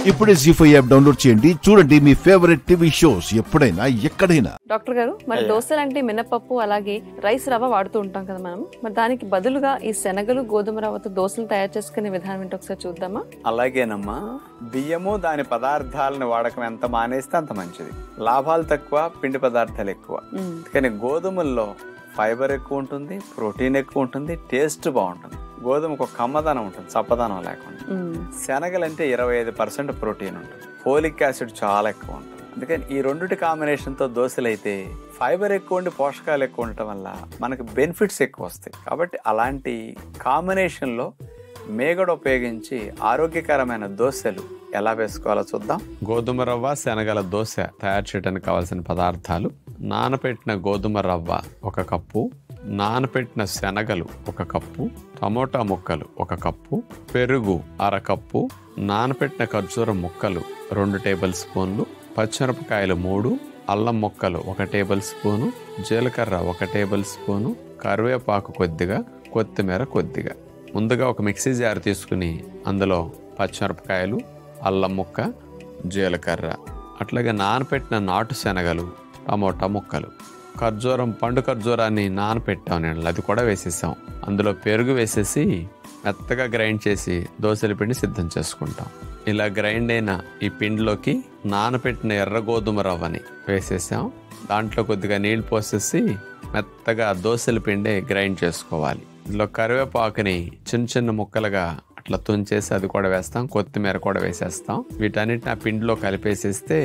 ఇప్పుడే జీ5 app download చేయండి. చూడండి మీ ఫేవరెట్ టీవీ షోస్ ఎప్పుడైనా ఎక్కడైనా. డాక్టర్ గారు, మరి దోశలు అంటే మినపప్పు అలాగే రైస్ రవ్వ వాడుతూ ఉంటాం కదా మనం. మరి దానికి బదులుగా ఈ శనగలు గోధుమ రవ్వతో దోశలు తయారు చేసుకునే విధానం ఏంటో ఒకసారి చూద్దామా? అలాగేనమ్మా. బియ్యము దాని పదార్థాలను వాడకం ఎంత మానేస్తే అంత మంచిది. లాభాలు తక్కువ, పిండి పదార్థాలు ఎక్కువ. కానీ గోధుమల్లో ఫైబర్ ఎక్కువ ఉంటుంది, ప్రోటీన్ ఎక్కువ ఉంటుంది, టేస్ట్ బాగుంటుంది. గోధుమకు ఒక కమ్మదనం ఉంటుంది, చప్పదనం లేకుండా. శనగలంటే 25% ప్రోటీన్ ఉంటుంది, ఫోలిక్ యాసిడ్ చాలా ఎక్కువ ఉంటుంది. అందుకని ఈ రెండుటి కాంబినేషన్ తో దోశలు అయితే ఫైబర్ ఎక్కువ ఉండి పోషకాలు ఎక్కువ ఉండటం వల్ల మనకు బెనిఫిట్స్ ఎక్కువ వస్తాయి. కాబట్టి అలాంటి కాంబినేషన్ లో మేగడ ఉపయోగించి ఆరోగ్యకరమైన దోశలు ఎలా వేసుకోవాలో చూద్దాం. గోధుమ రవ్వ శనగల దోశ తయారు చేయడానికి కావాల్సిన పదార్థాలు: నానపెట్టిన గోధుమ రవ్వ 1 కప్పు, నానపెట్టిన శనగలు 1 కప్పు, టమోటా ముక్కలు 1 కప్పు, పెరుగు 1/2 కప్పు, నానపెట్టిన ఖర్జూరం ముక్కలు 2 టేబుల్ స్పూన్లు, పచ్చిమిరపకాయలు 3, అల్లం ముక్కలు 1 టేబుల్ స్పూను, జీలకర్ర 1 టేబుల్ స్పూను, కరివేపాకు కొద్దిగా, కొత్తిమీర కొద్దిగా. ముందుగా ఒక మిక్సీ జార్ తీసుకుని అందులో పచ్చిమిరపకాయలు, అల్లం ముక్క, జీలకర్ర, అట్లాగే నానపెట్టిన నాటు శనగలు, టమోటా ముక్కలు, ఖర్జూరం, పండు ఖర్జూరాన్ని నానపెట్టాం నేను, అది కూడా వేసేసాం. అందులో పెరుగు వేసేసి మెత్తగా గ్రైండ్ చేసి దోశల పిండి సిద్ధం చేసుకుంటాం. ఇలా గ్రైండ్ అయిన ఈ పిండిలోకి నానపెట్టిన ఎర్ర గోధుమ రవ్వని వేసేసాం. దాంట్లో కొద్దిగా నీళ్లు పోసేసి మెత్తగా దోశల పిండి గ్రైండ్ చేసుకోవాలి. ఇందులో కరివేపాకుని చిన్న చిన్న ముక్కలుగా అట్లా తుంచేసి అది కూడా వేస్తాం, కొత్తిమీర కూడా వేసేస్తాం. వీటన్నిటిని ఆ పిండిలో కలిపేసేస్తే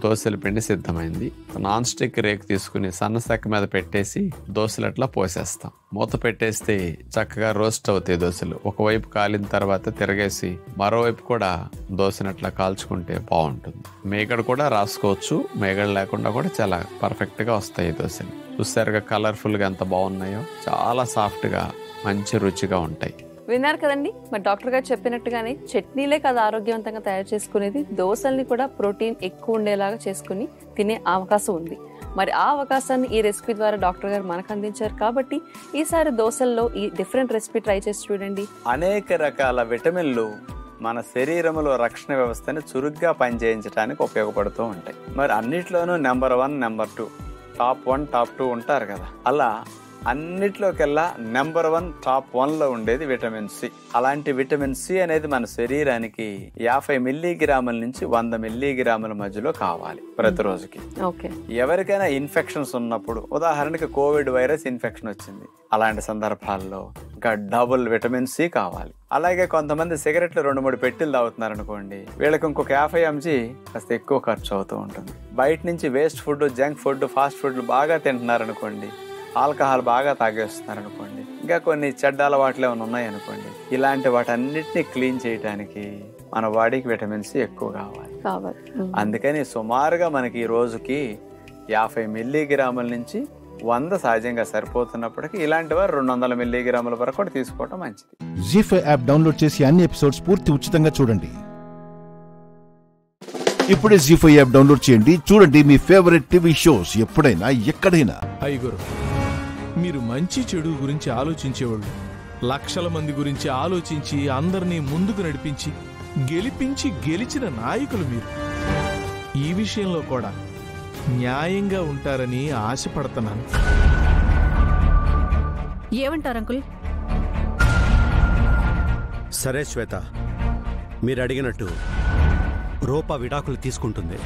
దోశల పిండి సిద్ధమైంది. నాన్ స్టిక్ రేకు తీసుకుని సన్న సెక్క మీద పెట్టేసి దోశలు అట్లా పోసేస్తాం. మూత పెట్టేస్తే చక్కగా రోస్ట్ అవుతాయి దోశలు. ఒకవైపు కాలిన తర్వాత తిరగేసి మరోవైపు కూడా దోశను అట్లా కాల్చుకుంటే బాగుంటుంది. మేగడ కూడా రాసుకోవచ్చు, మేగడ లేకుండా కూడా చాలా పర్ఫెక్ట్ గా వస్తాయి దోశలు. చూసారుగా కలర్ఫుల్ గా ఎంత బాగున్నాయో, చాలా సాఫ్ట్ గా మంచి రుచిగా ఉంటాయి. విన్నారు కదండి. మరి డాక్టర్ గారు చెప్పినట్టుగానే చట్నీలే కదా ఆరోగ్యవంతంగా తయారు చేసుకునేది, దోశల్ని కూడా ప్రోటీన్ ఎక్కువ ఉండేలాగా చేసుకుని తినే అవకాశం ఉంది. మరి ఆ అవకాశాన్ని ఈ రెసిపీ ద్వారా డాక్టర్ గారు మనకు అందించారు. కాబట్టి ఈసారి దోశల్లో ఈ డిఫరెంట్ రెసిపీ ట్రై చేసి చూడండి. అనేక రకాల విటమిన్లు మన శరీరంలో రక్షణ వ్యవస్థని చురుగ్గా పనిచేయించడానికి ఉపయోగపడుతూ ఉంటాయి. మరి అన్నిట్లోనూ నెంబర్ 1, నెంబర్ 2, టాప్ 1, టాప్ 2 ఉంటారు కదా. అలా అన్నిట్లోకెల్లా నెంబర్ 1, టాప్ 1లో ఉండేది విటమిన్ సి. అలాంటి విటమిన్ సి అనేది మన శరీరానికి 50 మిల్లీగ్రాముల నుంచి 100 మిల్లీగ్రాముల మధ్యలో కావాలి ప్రతిరోజుకి. ఎవరికైనా ఇన్ఫెక్షన్స్ ఉన్నప్పుడు, ఉదాహరణకి కోవిడ్ వైరస్ ఇన్ఫెక్షన్ వచ్చింది, అలాంటి సందర్భాల్లో ఇంకా డబుల్ విటమిన్ సి కావాలి. అలాగే కొంతమంది సిగరెట్లు 2-3 పెట్టెలు తాగుతున్నారు అనుకోండి, వీళ్ళకి ఇంకొక 50 mg కాస్త ఎక్కువ ఖర్చు అవుతూ ఉంటుంది. బయట నుంచి waste food, junk food, fast ఫుడ్లు బాగా తింటున్నారు అనుకోండి, ఆల్కహాల్ బాగా తాగేస్తున్నారు అనుకోండి, ఇంకా కొన్ని చెడ్డ అలవాట్లు ఏమైనా ఉన్నాయనుకోండి, ఇలాంటి వాటన్నిటిని క్లీన్ చేయడానికి మన బాడీకి విటమిన్ సి ఎక్కువ కావాలి. అందుకని సుమారుగా మనకి ఈ రోజుకి 50 మిల్లీగ్రాముల నుంచి 100 సహజంగా సరిపోతున్నప్పటికీ ఇలాంటి వారు 200 మిల్లీగ్రాముల వరకు కూడా తీసుకోవడం మంచిది. జీ5 యాప్ డౌన్లోడ్ చేసి అన్ని ఎపిసోడ్స్ పూర్తి ఉచితంగా చూడండి. ఇప్పుడే జీ5 యాప్ డౌన్లోడ్ చేయండి. చూడండి మీ ఫేవరెట్ టీవీ షోస్ ఎప్పుడైనా ఎక్కడైనా. ఐగురు, మీరు మంచి చెడు గురించి ఆలోచించేవాళ్ళు, లక్షల మంది గురించి ఆలోచించి అందరినీ ముందుకు నడిపించి గెలిచిన నాయకులు మీరు. ఈ విషయంలో కూడా న్యాయంగా ఉంటారని ఆశపడుతున్నాను. ఏమంటారు అంకుల్? సరే శ్వేత, మీరు అడిగినట్టు రూపా విడాకులు తీసుకుంటుంది.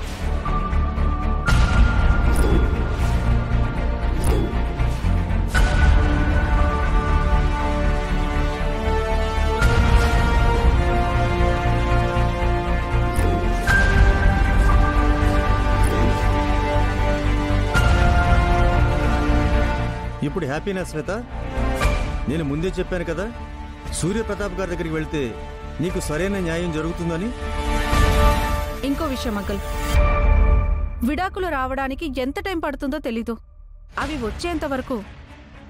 ఇప్పుడు హ్యాపీనా శ్వేత? నేను ముందే చెప్పాను కదా, సూర్యప్రతాప్ గారి దగ్గరికి వెళ్తే నీకు సరైన న్యాయం జరుగుతుందని. ఇంకో విషయం అంకుల్, విడాకులు రావడానికి ఎంత టైం పడుతుందో తెలీదు. అవి వచ్చేంత వరకు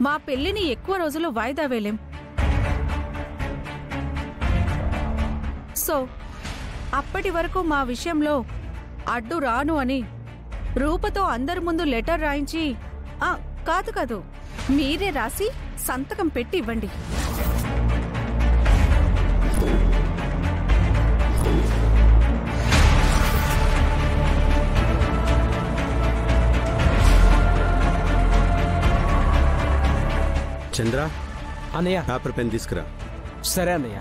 మా పెళ్లిని ఎక్కువ రోజులు వాయిదా వేలేం. సో అప్పటి వరకు మా విషయంలో అడ్డు రాను అని రూపతో అందరి ముందు లెటర్ రాయించి, కాదు మీరే రాసి సంతకం పెట్టి ఇవ్వండి. చంద్ర, అన్నయ్య. పేపర్ పెన్ తీసుకురా. సరే అన్నయ్య.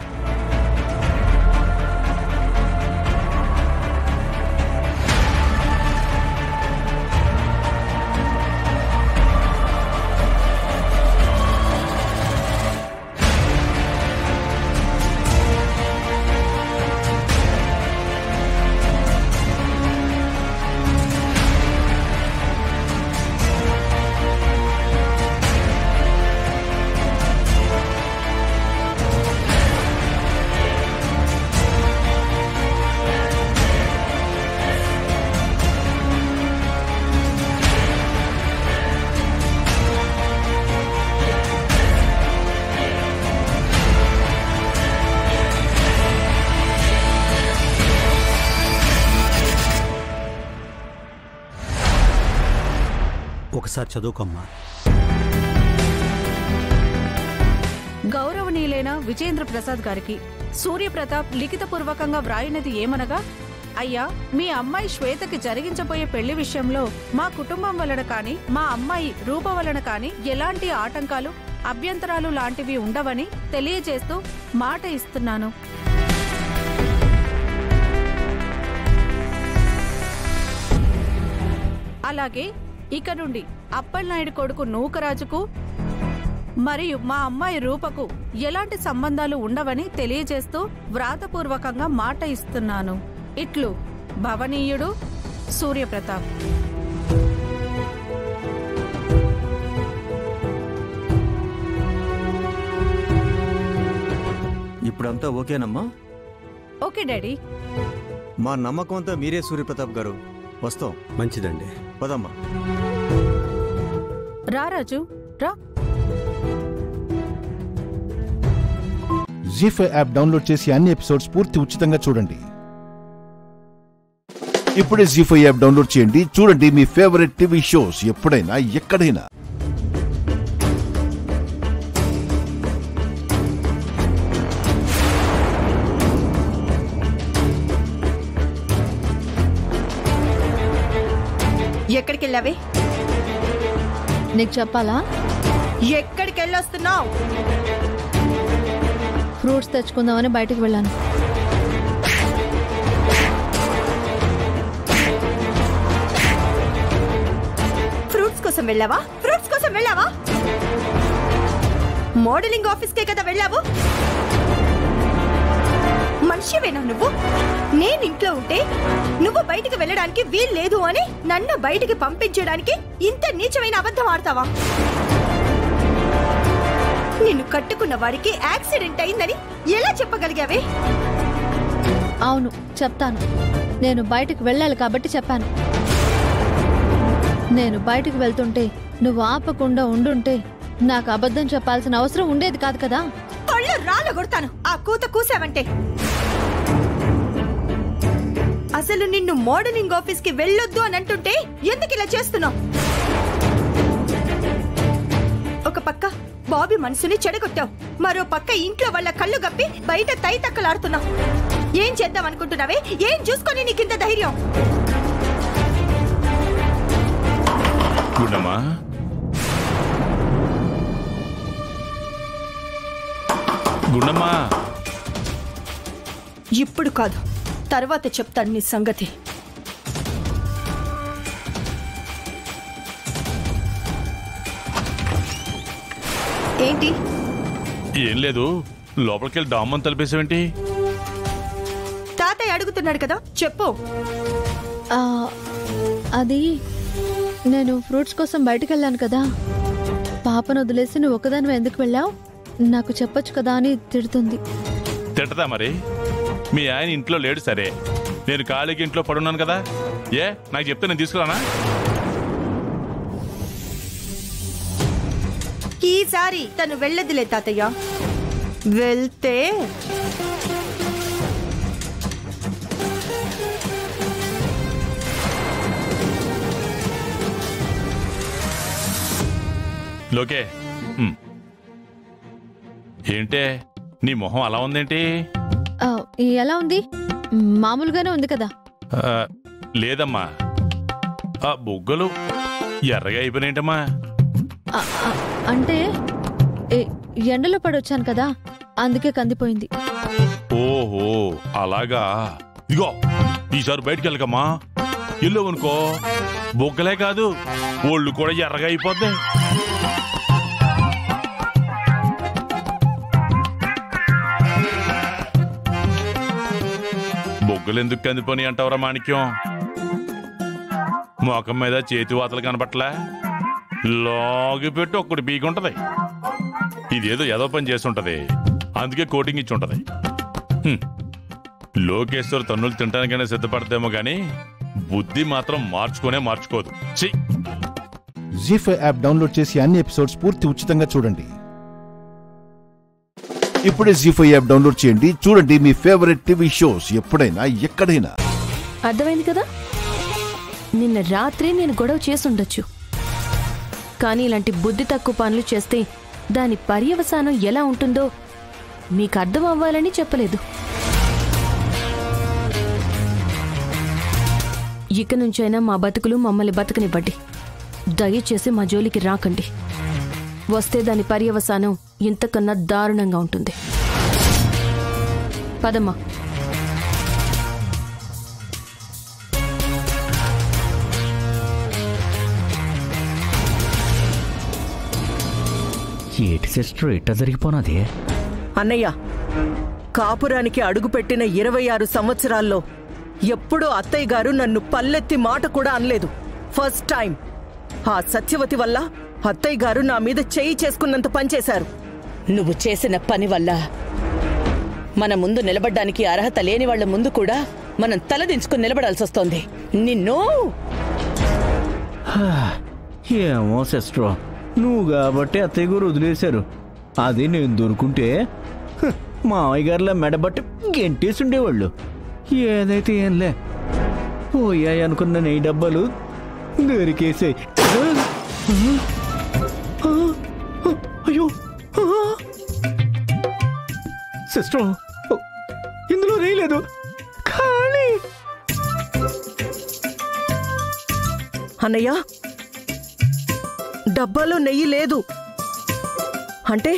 ఒకసారి చదువుకోమ్మా. గౌరవనీయులైన విజేంద్ర ప్రసాద్ గారికి సూర్యప్రతాప్ లిఖితపూర్వకంగా వ్రాయినది ఏమనగా, అయ్యా, మీ అమ్మాయి శ్వేతకి జరిగించబోయే పెళ్లి విషయంలో మా కుటుంబం వలన కాని మా అమ్మాయి రూప వలన కాని ఎలాంటి ఆటంకాలు అభ్యంతరాలు లాంటివి ఉండవని తెలియజేస్తూ మాట ఇస్తున్నాను. అలాగే ఇక నుండి అప్పలనాయుడు కొడుకు నూకరాజుకు మరియు మా అమ్మాయి రూపకు ఎలాంటి సంబంధాలు ఉండవని తెలియజేస్తూ వ్రాతపూర్వకంగా మాట ఇస్తున్నాను. ఇట్లు భవనీయుడు సూర్యప్రతాప్. ఇప్పుడంతా ఓకేనమ్మా? Okay daddy. మా నమ్మకం అంతా మీరే సూర్యప్రతాప్ గారు. వస్తాం. మంచిదండి. పదమ్మా. రారాజు రా. జీ5 యాప్ డౌన్లోడ్ చేసి అన్ని ఎపిసోడ్స్ పూర్తి ఉచితంగా చూడండి. ఇప్పుడే జీ5 యాప్ డౌన్లోడ్ చేయండి. చూడండి మీ ఫేవరెట్ టీవీ షోస్ ఎప్పుడైనా ఎక్కడైనా. ఎక్కడికి వెళ్ళావే? నీకు చెప్పాలా? ఎక్కడికి వెళ్ళొస్తున్నావు? ఫ్రూట్స్ తెచ్చుకుందామని బయటకు వెళ్ళాను. ఫ్రూట్స్ కోసం వెళ్ళావా? ఫ్రూట్స్ కోసం వెళ్ళావా? మోడలింగ్ ఆఫీస్కే కదా వెళ్ళావు? మనిషివేనా నువ్వు? నేను ఇంట్లో ఉంటే నువ్వు బయటికి వెళ్ళడానికి వీల్లేదు అని నన్ను బయటికి పంపించడానికి ఇంత నీచమైన అబద్ధం ఆడతావా? నిన్ను కట్టుకున్న వాడికి యాక్సిడెంట్ అయిందని ఎలా చెప్పగలిగావే? అవును, చెప్తాను. నేను బయటకు వెళ్ళాలి కాబట్టి చెప్పాను. నేను బయటకు వెళ్తుంటే నువ్వు ఆపకుండా ఉండుంటే నాకు అబద్ధం చెప్పాల్సిన అవసరం ఉండేది కాదు కదా. పళ్ళు రాళ్ళ కొడతాను ఆ కూత కూసావంటే. అసలు నిన్ను మోడలింగ్ ఆఫీస్ కి వెళ్ళొద్దు అని అంటుంటే ఎందుకు ఇలా చేస్తున్నావు? ఒక పక్క బాబీ మనసుని చెడగొట్టావు, మరో పక్క ఇంట్లో వాళ్ళ కళ్ళు గప్పి బయట తైతక్కలాడుతున్నావు. ఏం చేద్దాం అనుకుంటున్నావే? ఏం చూసుకొని నీకింత ధైర్యం? గుండమ్మా, గుండమ్మా, ఇప్పుడు కాదు, తర్వాత చెప్తాను నీ సంగతి. ఏంటి? ఏం లేదు, లోపలికెళ్ళి డామ్మని తలిపేసావేంటి? తాతయ్య అడుగుతున్నాడు కదా, చెప్పు. అది నేను ఫ్రూట్స్ కోసం బయటకు వెళ్ళాను కదా. పాపను వదిలేసి నువ్వు ఒకదానివి ఎందుకు వెళ్ళావు? నాకు చెప్పొచ్చు కదా అని తిడుతుంది. తిట్టదా మరి? మీ ఆయన ఇంట్లో లేడు సరే, నేను ఖాళీకి ఇంట్లో పడున్నాను కదా. ఏ నాకు చెప్తే నేను తీసుకురానా? ఈసారి తను వెళ్ళదులే తాతయ్య. వెళ్తే లోకే, ఏంటే నీ మొహం అలా ఉందేంటి? ఎలా ఉంది? మామూలుగానే ఉంది కదా. లేదమ్మా, ఆ బొగ్గలు ఎర్రగా అయిపోయినాయంటమ్మా. అంటే ఎండలో పడొచ్చాను కదా, అందుకే కందిపోయింది. ఓహో అలాగా. ఇదిగో ఈసారి బయటికి వెళ్ళకమ్మా. వెళ్ళవనుకో బొగ్గలే కాదు ఒళ్ళు కూడా ఎర్రగా అయిపోద్ది. బొగ్గలు ఎందుకు కందిపోని అంటావరా మాణిక్యం? మోకం మీద చేతి వాతలు కనబట్లే, లాగి పెట్టి ఒక్కటి బీగుంటది. ఇదేదో ఏదో పని చేస్తుంటది, అందుకే కోటింగ్ ఇచ్చి ఉంటది. లోకేశ్వర్ తన్నులు తినడానికైనా సిద్ధపడతామో గాని బుద్ధి మాత్రం మార్చుకోదు. జీ5 యాప్ డౌన్లోడ్ చేసి అన్ని ఎపిసోడ్స్ పూర్తి ఉచితంగా చూడండి. ఇప్పుడే జీ5 యాప్ డౌన్లోడ్ చేయండి. చూడండి మీ ఫేవరెట్ టీవీ షోస్ ఎప్పుడైనా ఎక్కడైనా. అర్థమైంది కదా? నిన్న రాత్రి నేను గొడవ చేసుండొచ్చు, కానీ ఇలాంటి బుద్ధి తక్కువ పనులు చేస్తే దాని పర్యవసానం ఎలా ఉంటుందో మీకు అర్థం అవ్వాలని చెప్పలేదు. ఇక నుంచైనా మా బతుకులు మమ్మల్ని బతకనివ్వండి. దయచేసి మా జోలికి రాకండి. వస్తే దాని పర్యవసానం ఇంతకన్నా దారుణంగా ఉంటుంది. పదమ్మా. ఏటి సిస్టర్ ఇట్ట జరిగిపోనది? అన్నయ్య, కాపురానికి అడుగుపెట్టిన 26 సంవత్సరాల్లో ఎప్పుడూ అత్తయ్య గారు నన్ను పల్లెత్తి మాట కూడా అనలేదు. ఫస్ట్ టైం ఆ సత్యవతి వల్ల అత్తయ్య గారు నా మీద చేయి చేసుకున్నంత పనిచేశారు. నువ్వు చేసిన పని వల్ల మన ముందు నిలబడ్డానికి అర్హత లేని వాళ్ల ముందు కూడా మనం తలదించుకుని నిలబడాల్సి వస్తోంది. నిన్ను ఏమో సిస్టర్, నువ్వు కాబట్టి అత్తయ్య గారు వదిలేశారు. అది నేను దొరుకుంటే మావయ్య గారిలా మెడబట్టి గెంటేసి ఉండేవాళ్ళు. ఏదైతే ఏంలే, పోయాయి అనుకున్న నెయ్యి డబ్బాలు దొరికేసాయి. అయ్యో సిస్టర్, ఇందులో నెయ్యి లేదు. ఖాళీ. అన్నయ్య, డబ్బాలో నెయ్యి లేదు అంటే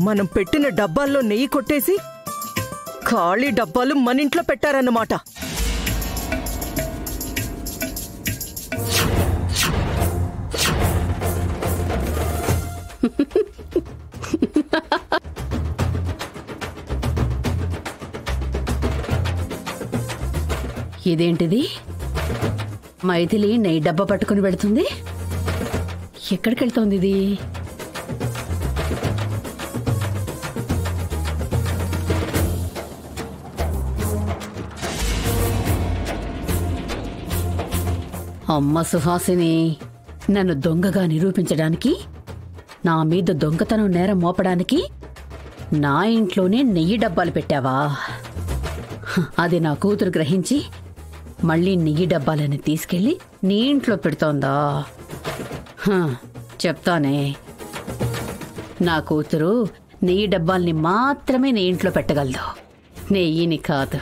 మనం పెట్టిన డబ్బాల్లో నెయ్యి కొట్టేసి ఖాళీ డబ్బాలు మన ఇంట్లో పెట్టారన్నమాట. ఇదేంటిది? మైథిలి నెయ్యి డబ్బా పట్టుకుని వెళుతుంది. ఎక్కడికి వెళ్తోంది ఇది? అమ్మ సుహాసిని, నన్ను దొంగగా నిరూపించడానికి, నా మీద దొంగతనం నేరం మోపడానికి నా ఇంట్లోనే నెయ్యి డబ్బాలు పెట్టావా? అది నా కూతురు గ్రహించి మళ్ళీ నెయ్యి డబ్బాలని తీసుకెళ్లి నీ ఇంట్లో పెడుతోందా? చెప్తానే. నా కూతురు నెయ్యి డబ్బాల్ని మాత్రమే నీ ఇంట్లో పెట్టగలదు, నెయ్యిని కాదు.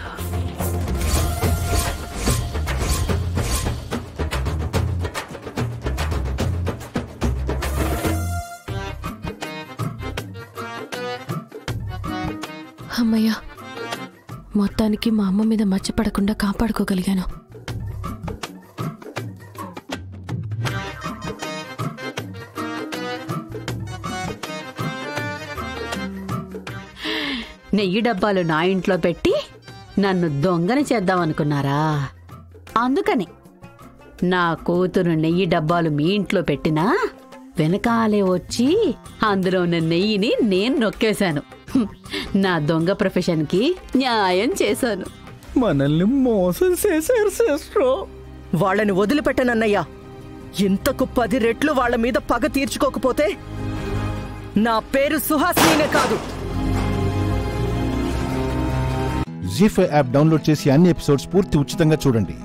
అమ్మయ్యా, మొత్తానికి మా అమ్మ మీద మచ్చపడకుండా కాపాడుకోగలిగాను. నెయ్యి డబ్బాలు నా ఇంట్లో పెట్టి నన్ను దొంగని చేద్దామనుకున్నారా? అందుకని నా కూతురు నెయ్యి డబ్బాలు మీ ఇంట్లో పెట్టినా వెనకాలే వచ్చి అందులో ఉన్న నెయ్యిని నేను నొక్కేశాను. నా దొంగ ప్రొఫెషన్కి న్యాయం చేశాను. మనల్ని మోసం చేశారు సిస్టర్. వాళ్ళని వదిలిపెట్టనన్నయ్యా. ఇంతకు 10 రెట్లు వాళ్ళ మీద పగ తీర్చుకోకపోతే నా పేరు సుహాసినినే కాదు. జీ5 యాప్ డౌన్లోడ్ చేసి అన్ని ఎపిసోడ్స్ పూర్తి ఉచితంగా చూడండి.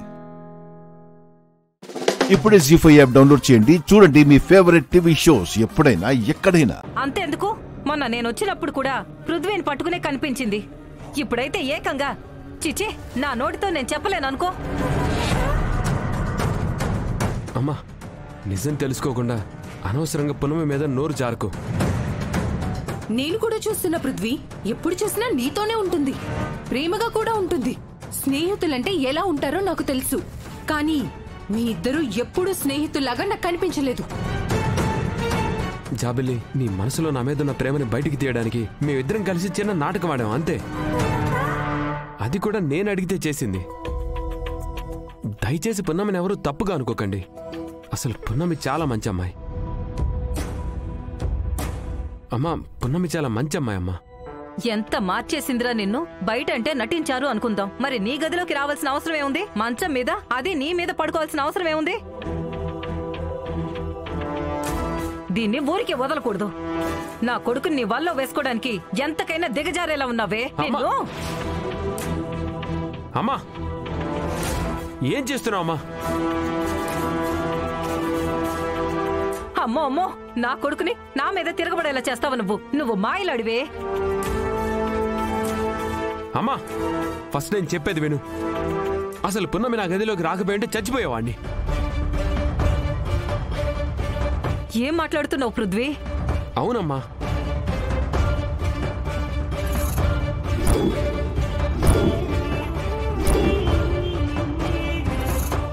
ఇప్పుడే జీ5 యాప్ డౌన్లోడ్ చేయండి. చూడండి మీ ఫేవరెట్ టీవీ షోస్ ఎప్పుడైనా ఎక్కడైనా. అంతెందుకు, మొన్న నేను వచ్చినప్పుడు కూడా పృథ్వీని పట్టుకునే కనిపించింది. ఇప్పుడైతే ఏకంగా చిచి నా నోటితో నేను చెప్పలేను అనుకో. అమ్మా, నిజం తెలుసుకోకుండా అనవసరంగా పునమి మీద నోరు జారుకో. నేను కూడా చూస్తున్నా పృథ్వీ. ఎప్పుడు చూసినా నీతోనే ఉంటుంది, ప్రేమగా కూడా ఉంటుంది. స్నేహితులంటే ఎలా ఉంటారో నాకు తెలుసు, కానీ మీ ఇద్దరు ఎప్పుడూ స్నేహితుల్లాగా నాకు కనిపించలేదు. జాబిల్లి, నీ మనసులో నా మీద ఉన్న ప్రేమని బయటికి తీయడానికి మేమిద్దరం కలిసి చిన్న నాటకం ఆడాం అంతే. అది కూడా నేను అడిగితే చేసింది. దయచేసి పున్నమిని ఎవరూ తప్పుగా అనుకోకండి. అసలు పున్నమి చాలా మంచి అమ్మాయి. అమ్మా, పున్నమి చాలా మంచి అమ్మాయి అమ్మా. ఎంత మార్చేసిందిరా నిన్ను. బయట అంటే నటించారు అనుకుందాం, మరి నీ గదిలోకి రావాల్సిన అవసరం ఏముంది? మంచం మీద, అది నీ మీద పడుకోవాల్సిన అవసరం ఏముంది? దీన్ని ఊరికి వదలకూడదు. నా కొడుకుని నీ వల్ల వేసుకోవడానికి ఎంతకైనా దిగజారేలా ఉన్నావే నిన్ను. అమ్మా, ఏం చేస్తున్నావు అమ్మా? అమ్మో అమ్మో, నా కొడుకుని నా మీద తిరగబడేలా చేస్తావు నువ్వు మాయలాడివే. అమ్మా, ఫస్ట్ నేను చెప్పేది విను. అసలు పున్నమి నా గదిలోకి రాకపోయింటే చచ్చిపోయేవాడిని. ఏం మాట్లాడుతున్నావు పృథ్వీ? అవునమ్మా,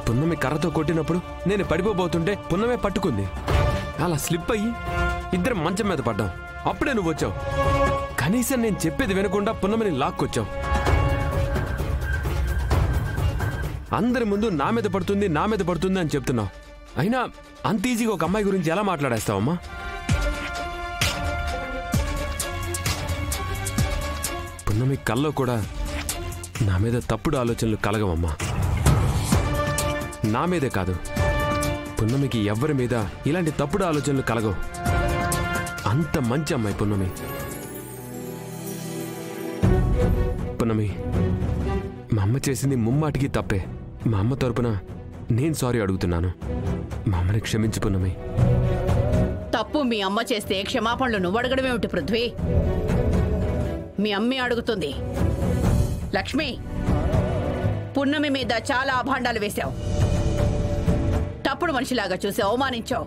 పున్నమి కర్రతో కొట్టినప్పుడు నేను పడిపోబోతుంటే పున్నమే పట్టుకుంది. అలా స్లిప్ అయ్యి ఇద్దరం మంచం మీద పడ్డాం. అప్పుడే నువ్వు వచ్చావు. కనీసం నేను చెప్పేది వినకుండా పున్నమిని లాక్కొచ్చావు. అందరి ముందు నా మీద పడుతుంది అని చెప్తున్నావు. అయినా అంత ఈజీగా ఒక అమ్మాయి గురించి ఎలా మాట్లాడేస్తావమ్మా? పున్నమి కల్లో కూడా నా మీద తప్పుడు ఆలోచనలు కలగవమ్మా. నా మీదే కాదు, పున్నమికి ఎవరి మీద ఇలాంటి తప్పుడు ఆలోచనలు కలగవు. అంత మంచి అమ్మాయి పున్నమి. పున్నమి, మా అమ్మ చేసింది ముమ్మాటికి తప్పే. మా అమ్మ తరపున నేను సారీ అడుగుతున్నాను. మా అమ్మని క్షమించు పున్నమి. తప్పు మీ అమ్మ చేస్తే క్షమాపణలు నువ్వు అడగడమేమిటి పృథ్వీ? మీ అమ్మే అడుగుతుంది. లక్ష్మి, పున్నమి మీద చాలా అభాండాలు వేశావు. తప్పుడు మనిషిలాగా చూసి అవమానించావు.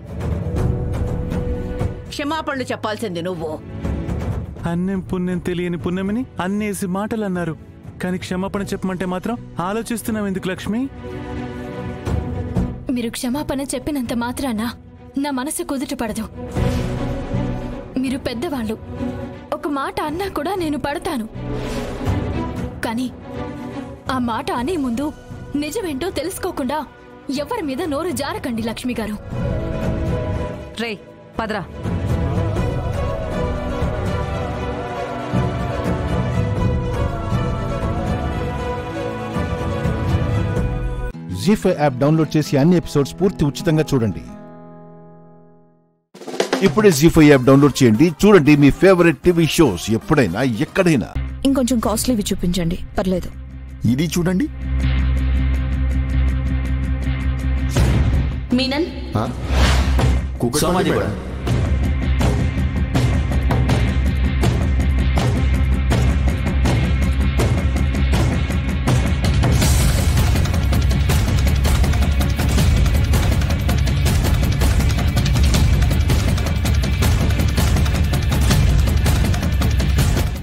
క్షమాపణలు చెప్పాల్సింది నువ్వు. అన్నేం పుణ్యం తెలియని పున్నమిని అన్నేసి మాటలు అన్నారు, కానీ క్షమాపణ చెప్పమంటే మాత్రం ఆలోచిస్తున్నావు ఎందుకు లక్ష్మి? మీరు క్షమాపణ చెప్పినంత మాత్రాన నా మనసు కుదుట పడదు. మీరు పెద్దవాళ్ళు, ఒక మాట అన్నా కూడా నేను పడతాను. కానీ ఆ మాట అనే ముందు నిజమేంటో తెలుసుకోకుండా ఎవరి మీద నోరు జారకండి లక్ష్మి గారు. రే పదరా. జీ5 యాప్ డౌన్లోడ్ చేసి అన్ని ఎపిసోడ్స్ పూర్తి ఉచితంగా చూడండి. ఇప్పుడే జీ5 యాప్ డౌన్లోడ్ చేయండి. చూడండి మీ ఫేవరెట్ టీవీ షోస్ ఎప్పుడైనా ఎక్కడైనా. ఇంకొంచెం కాస్ట్లీవి చూపించండి, పర్లేదు. ఇది చూడండి. మీనన్, సోమాజీ కూడా.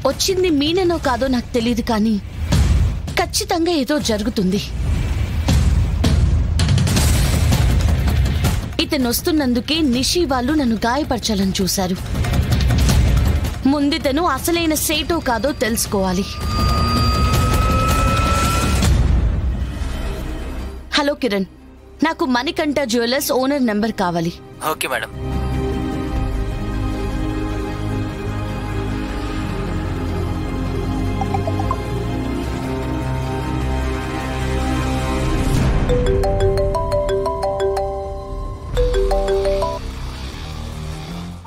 వచ్చింది మీననో కాదో నాకు తెలియదు, కానీ ఖచ్చితంగా ఏదో జరుగుతుంది. ఇతను వస్తున్నందుకే నిషి వాళ్ళు నన్ను గాయపరచాలని చూశారు. ముందితను అసలైన సేటో కాదో తెలుసుకోవాలి. హలో కిరణ్, నాకు మణికంఠ జ్యువెలర్స్ ఓనర్ నెంబర్ కావాలి. Okay madam.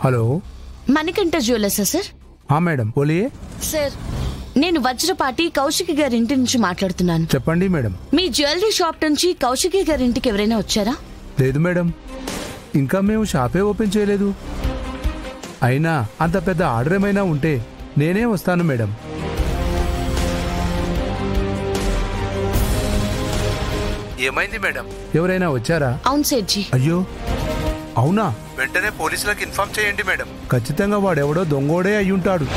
हेलो, మణికంఠ జ్యువెలర్సా సార్? हाँ मैडम बोलिए. సార్, నేను వజ్రపాటి కౌశికి గారి ఇంటి నుంచి మాట్లాడుతున్నాను. చెప్పండి మేడం. మీ జ్యువెలరీ షాప్ నుంచి కౌశికి గారి ఇంటికి ఎవరైనా వచ్చారా? లేదు మేడం, ఇంకా మేము షాపే ఓపెన్ చేయలేదు. అయినా అంత పెద్ద ఆర్డర్ ఏమైనా ఉంటే నేనే వస్తాను మేడం. ఏమైంది మేడం? ఎవరైనా వచ్చారా? అవును సేట్జీ. అయ్యో, అవునా? వెంటనే పోలీసులకు ఇన్ఫార్మ్ చేయండి మేడం. ఖచ్చితంగా వాడెవడో దొంగోడే అయ్యుంటాడు.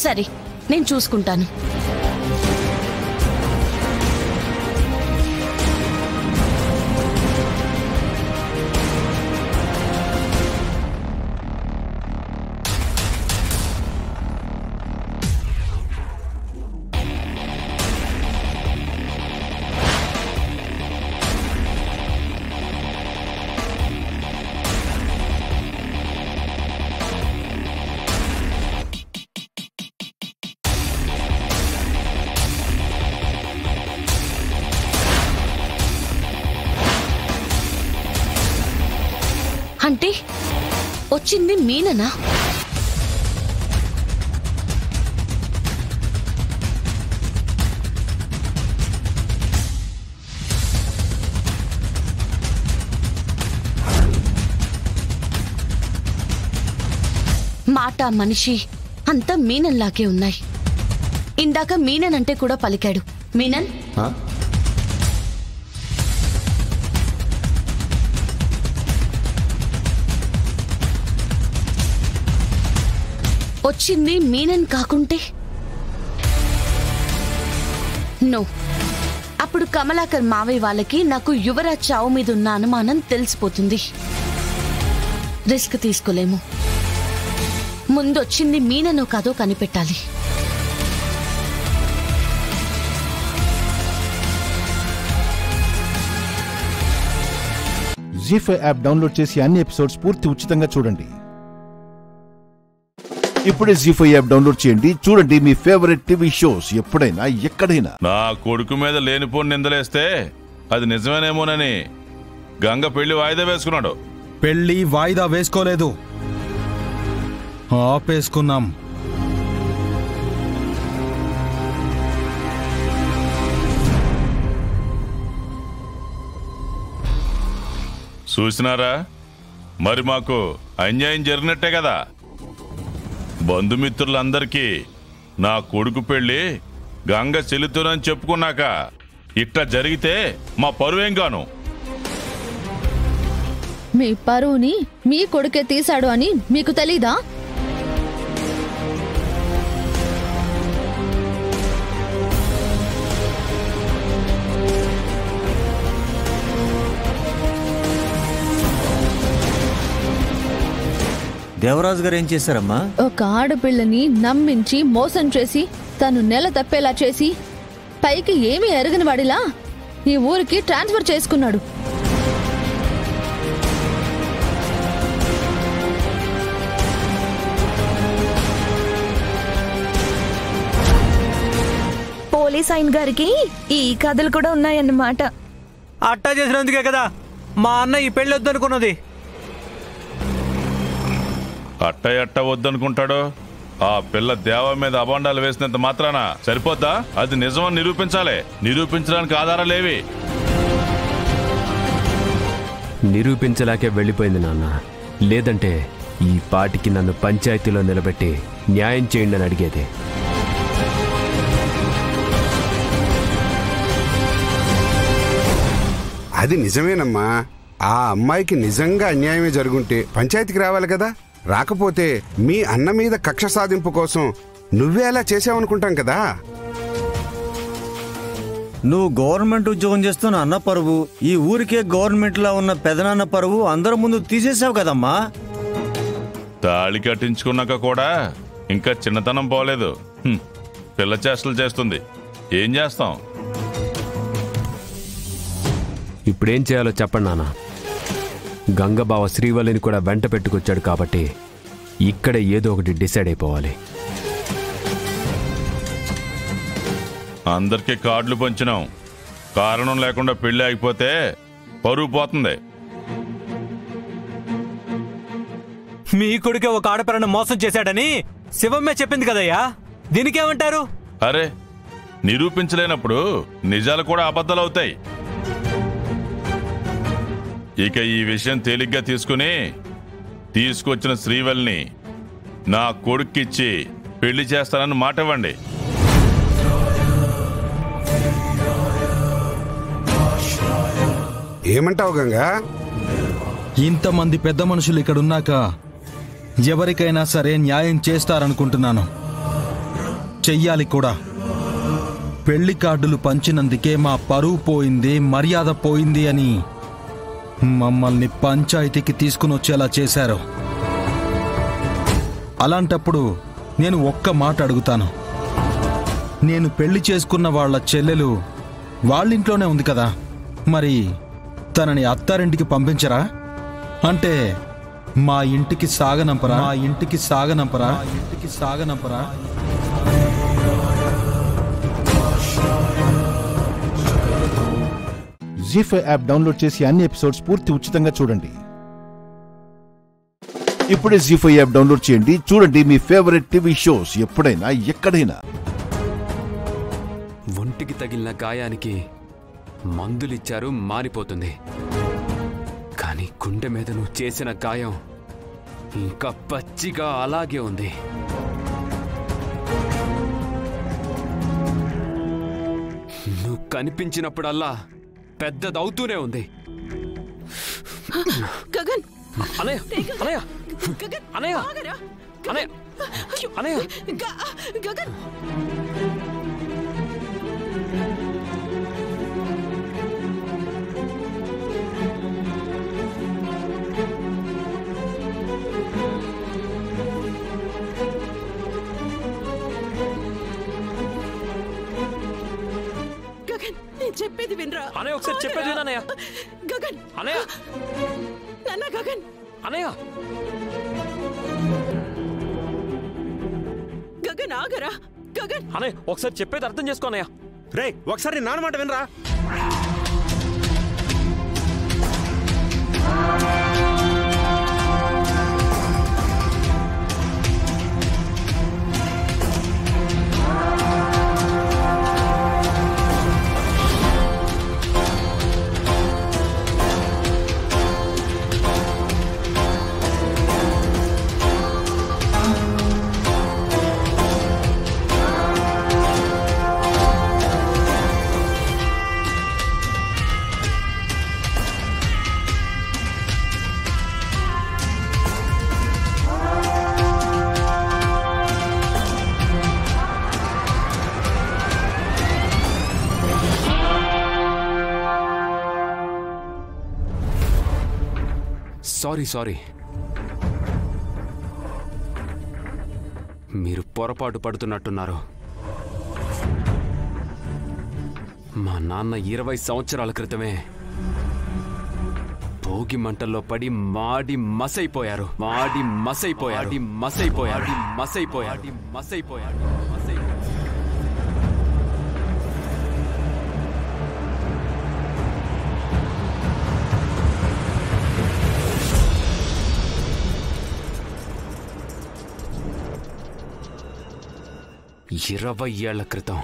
సరే, నేను చూసుకుంటాను. అంటే వచ్చింది మీననా? మాట మనిషి అంతా మీనన్లాగే ఉన్నాయి. ఇందాక మీనన్ అంటే కూడా పలికాడు. మీనన్, వచ్చింది మీనన్ కాకుంటే? నో, అప్పుడు కమలాకర్ మావయ్య వాళ్ళకి నాకు యువరాజ్ చావు మీద ఉన్న అనుమానం తెలిసిపోతుంది. రిస్క్ తీసుకోలేము. ముందొచ్చింది మీననో కాదో కనిపెట్టాలి. జీ5 యాప్ డౌన్లోడ్ చేసి అన్ని ఎపిసోడ్స్ పూర్తి ఉచితంగా చూడండి. ఇప్పుడే జీ5 యాప్ డౌన్లోడ్ చేయండి. చూడండి మీ ఫేవరెట్ టీవీ షోస్ ఎప్పుడైనా ఎక్కడైనా. నా కొడుకు మీద లేనిపోని నిందలేస్తే అది నిజమేనేమోనని గంగ పెళ్లి వాయిదా వేసుకున్నాడు. పెళ్లి వాయిదా వేసుకోలేదు, ఆపేసుకున్నాం. చూసినారా, మరి మాకు అన్యాయం జరిగినట్టే కదా. బంధుమిత్రులందరికీ నా కొడుకు పెళ్లి గంగ చెల్లుతోనని చెప్పుకున్నాక ఇట్లా జరిగితే మా పరువేం గాను? మీ పరువుని మీ కొడుకే తీశాడు అని మీకు తెలీదా? దేవరాజు గారు ఏం చేశారమ్మా? ఒక ఆడపిల్లని నమ్మించి మోసం చేసి తను నెల తప్పేలా చేసి పైకి ఏమీ ఎరగని వాడిలా ఈ ఊరికి ట్రాన్స్ఫర్ చేసుకున్నాడు. పోలీస్ ఆయన గారికి ఈ కథలు కూడా ఉన్నాయన్నమాట. అట్టా చేసినందుకే కదా మా అన్న ఈ పెళ్లి వద్దనుకున్నది. అట్ట వద్దనుకుంటాడు? ఆ పిల్ల దేవ మీద అబాండాలు వేసినంత మాత్రాన సరిపోద్దా? అది నిజమని నిరూపించాలి. నిరూపించడానికి ఆధారాలేవి? నిరూపించలేకే వెళ్ళిపోయింది నాన్న. లేదంటే ఈ పాటికి నన్ను పంచాయతీలో నిలబెట్టి న్యాయం చేయండి అని అడిగేది. అది నిజమేనమ్మా. ఆ అమ్మాయికి నిజంగా అన్యాయమే జరుగుంటే పంచాయతీకి రావాలి కదా. రాకపోతే మీ అన్న మీద కక్ష సాధింపు కోసం నువ్వే అలా చేసావనుకుంటాం కదా. నువ్వు గవర్నమెంట్ ఉద్యోగం చేస్తున్న అన్న పరువు, ఈ ఊరికే గవర్నమెంట్ లో ఉన్న పెదనాన్న పరువు అందరి ముందు తీసేసావు కదమ్మా. తాళి కట్టించుకున్నాక కూడా ఇంకా చిన్నతనం పోలేదు. పిల్ల చేష్టలు చేస్తుంది. ఏం చేస్తాం? ఇప్పుడేం చేయాలో చెప్పండి నాన్న. గంగబావ శ్రీవల్లిని కూడా వెంట పెట్టుకొచ్చాడు కాబట్టి ఇక్కడే ఏదో ఒకటి డిసైడ్ అయిపోవాలి. అందరికీ కార్డులు పంచినాం. కారణం లేకుండా పెళ్లి ఆగిపోతే పరువు పోతుంది. మీ కొడుకే ఒక ఆడపిల్లను మోసం చేశాడని శివమ్మే చెప్పింది కదయ్యా, దీనికేమంటారు? అరే, నిరూపించలేనప్పుడు నిజాలు కూడా అబద్ధాలవుతాయి. ఇక ఈ విషయం తేలిగ్గా తీసుకొచ్చిన శ్రీవల్ని నా కొడుక్కిచ్చి పెళ్లి చేస్తానని మాట ఇవ్వండి. ఏమంటావు గంగా? ఇంతమంది పెద్ద మనుషులు ఇక్కడున్నాక ఎవరికైనా సరే న్యాయం చేస్తారనుకుంటున్నాను. చెయ్యాలి కూడా. పెళ్లి కార్డులు పంచినందుకే మా పరువు పోయింది, మర్యాద పోయింది అని మమ్మల్ని పంచాయతీకి తీసుకుని వచ్చేలా చేశారు. అలాంటప్పుడు నేను ఒక్క మాట అడుగుతాను. నేను పెళ్లి చేసుకున్న వాళ్ళ చెల్లెలు వాళ్ళింట్లోనే ఉంది కదా, మరి తనని అత్తారింటికి పంపించరా? అంటే మా ఇంటికి సాగనంపరా? జీ5 యాప్ డౌన్లోడ్ చేసి అన్ని ఎపిసోడ్స్ పూర్తి ఉచితంగా చూడండి. ఇప్పుడే జీ5 యాప్ డౌన్లోడ్ చేయండి. చూడండి మీ ఫేవరెట్ టీవీ షోస్ ఎప్పుడైనా ఎక్కడైనా. ఒంటికి తగిలిన గాయానికి మందులిచ్చారు, మారిపోతుంది. కానీ గుండె మీద నువ్వు చేసిన గాయం ఇంకా పచ్చిగా అలాగే ఉంది. నువ్వు కనిపించినప్పుడల్లా పెద్దదవుతూనే ఉంది. గగన్, అనయ్య, అనయ్య, అనయ్య, అనయ్య, అనయ్య, గగన్. చెప్పేది వినరా? అనయ్య, ఒకసారి చెప్పేది వినయ్య. గగన్, అనయ్య, నాన్న, గగన్, అనయ్య, గగన్ ఆగరా. గగన్, అనయ్య, ఒకసారి చెప్పేది అర్థం చేసుకో అన్నయ్య. రే, ఒకసారి నాన్న మాట వినరా. సారీ, మీరు పొరపాటు పడుతున్నట్టున్నారు. మా నాన్న 20 సంవత్సరాల క్రితమే భోగి మంటల్లో పడి మాడి మసైపోయారు. ఇరవై ఏళ్ల క్రితం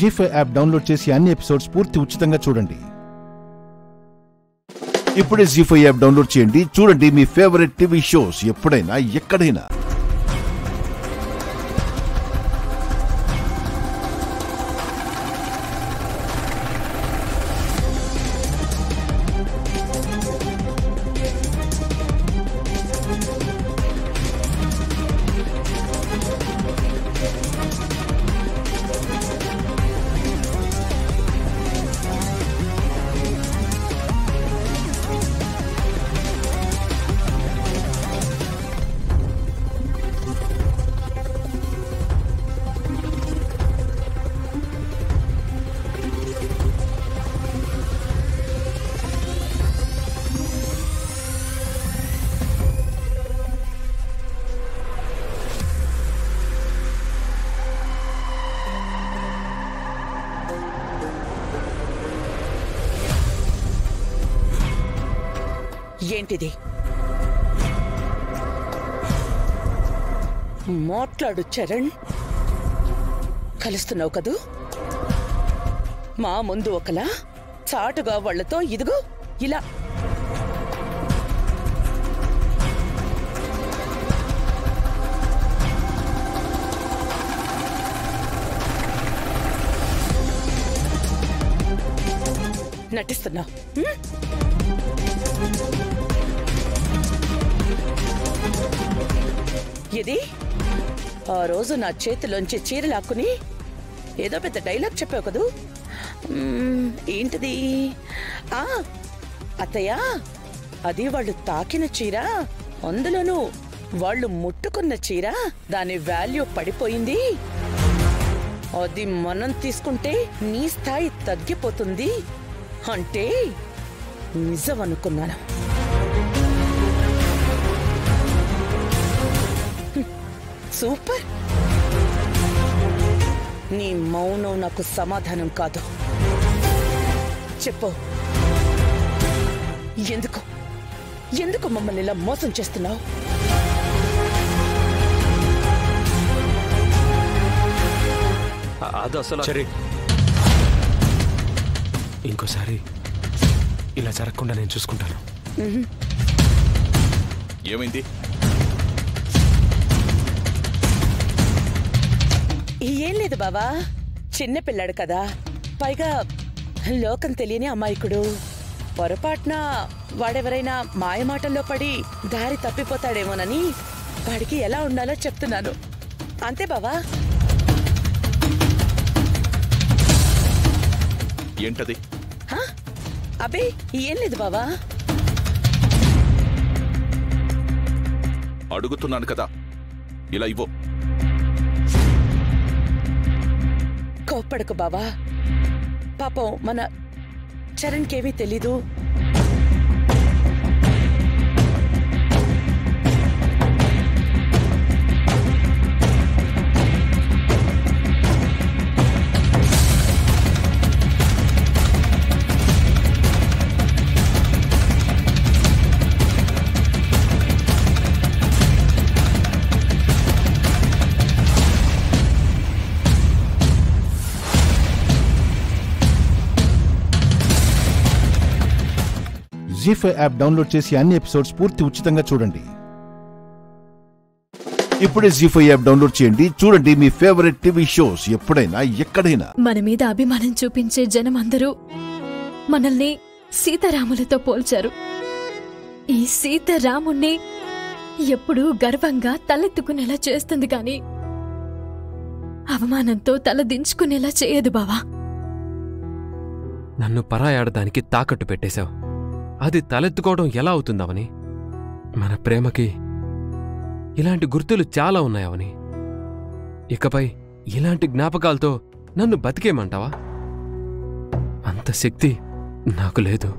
జీ5 యాప్ డౌన్లోడ్ చేసి అన్ని ఎపిసోడ్స్ పూర్తి ఉచితంగా చూడండి. ఇప్పుడే జీ5 యాప్ డౌన్లోడ్ చేయండి. చూడండి మీ ఫేవరెట్ టీవీ షోస్ ఎప్పుడైనా ఎక్కడైనా. ఏంటిది? మాట్లాడు చరణ్. కలుస్తున్నావు కదూ? మా ముందు ఒకలా, చాటుగా వాళ్లతో ఇదిగో ఇలా. నటిస్తున్నావు. ఇది ఆ రోజు నా చేతిలోంచి చీర లాక్కుని ఏదో పెద్ద డైలాగ్ చెప్పావు కదూ? ఏంటిది? అత్తయ్య, అది వాళ్ళు తాకిన చీర, అందులోనూ వాళ్ళు ముట్టుకున్న చీర, దాని వాల్యూ పడిపోయింది. అది మనం తీసుకుంటే నీ స్థాయి తగ్గిపోతుంది అంటే నిజం అనుకున్నాను. సూపర్. నీ మౌనం నాకు సమాధానం కాదు. చెప్పు, ఎందుకు మమ్మల్ని ఇలా మోసం చేస్తున్నావు? అది అసలు సరే, ఇంకోసారి ఇలా జరగకుండా నేను చూసుకుంటాను. ఏమైంది? ఏం లేదు బావా, చిన్న పిల్లాడు కదా, పైగా లోకం తెలియని అమాయకుడు. పొరపాటున వాడెవరైనా మాయమాటల్లో పడి దారి తప్పిపోతాడేమోనని వాడికి ఎలా ఉండాలో చెప్తున్నాను. అంతే బావా. ఏంటది? అబ్బే ఏం లేదు బావా. అడుగుతున్నాను కదా, ఇలా ఇవ్వు. కోప్పడకు బావా, పాపం మన చరణ్కేమీ తెలీదు. జీ5 యాప్ డౌన్లోడ్ చేసి అన్ని ఎపిసోడ్స్ పూర్తి ఉచితంగా చూడండి. ఇప్పుడే జీ5 యాప్ డౌన్లోడ్ చేయండి. చూడండి మీ ఫేవరెట్ టీవీ షోస్ ఎప్పుడైనా ఎక్కడైనా. మన మీద అభిమానం చూపించే జనం అందరూ మనల్ని సీతారాములతో పోల్చారు. ఈ సీతారాముణ్ణి ఎప్పుడూ గర్వంగా తలెత్తుకునేలా చేస్తుంది గాని అవమానంతో తల దించుకునేలా చేయదు బావా. నన్ను పరాయాడదానికి తాకట్టు పెట్టేశావు. అది తలెత్తుకోవడం ఎలా అవుతుందవని? మన ప్రేమకి ఇలాంటి గుర్తులు చాలా ఉన్నాయవని. ఇకపై ఇలాంటి జ్ఞాపకాలతో నన్ను బతికేమంటావా? అంత శక్తి నాకు లేదు,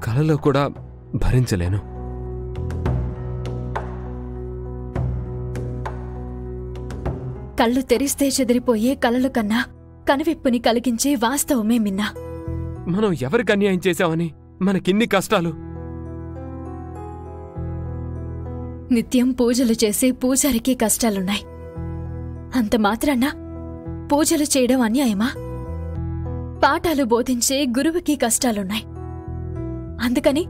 కలలో కూడా భరించలేను. కళ్ళు తెరిస్తే చెదిరిపోయే కలలు కన్నా కనువిప్పుని కలిగించే వాస్తవమే మిన్నా. మనం ఎవరికి అన్యాయం చేశామని మనకిన్ని కష్టాలు? నిత్యం పూజలు చేసే పూజారికి కష్టాలున్నాయి. అంత మాత్రాన పూజలు చేయడం అన్యాయమా? పాఠాలు బోధించే గురువుకి కష్టాలున్నాయి. అందుకని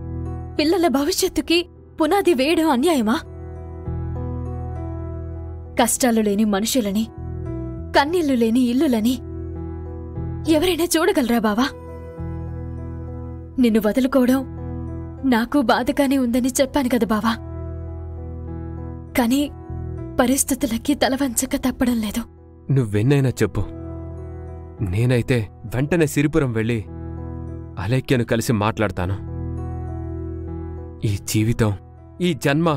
పిల్లల భవిష్యత్తుకి పునాది వేయడం అన్యాయమా? కష్టాలు లేని మనుషులని, కన్నీళ్లు లేని ఇల్లులని ఎవరైనా చూడగలరా బావా? నిన్ను వదులుకోవడం నాకు బాధగానే ఉందని చెప్పాను కదా బావా. కాని పరిస్థితులకి తలవంచక తప్పడం లేదు. నువ్వెన్నైనా చెప్పు, నేనైతే వెంటనే సిరిపురం వెళ్ళి అలేఖ్యను కలిసి మాట్లాడతాను. ఈ జీవితం, ఈ జన్మ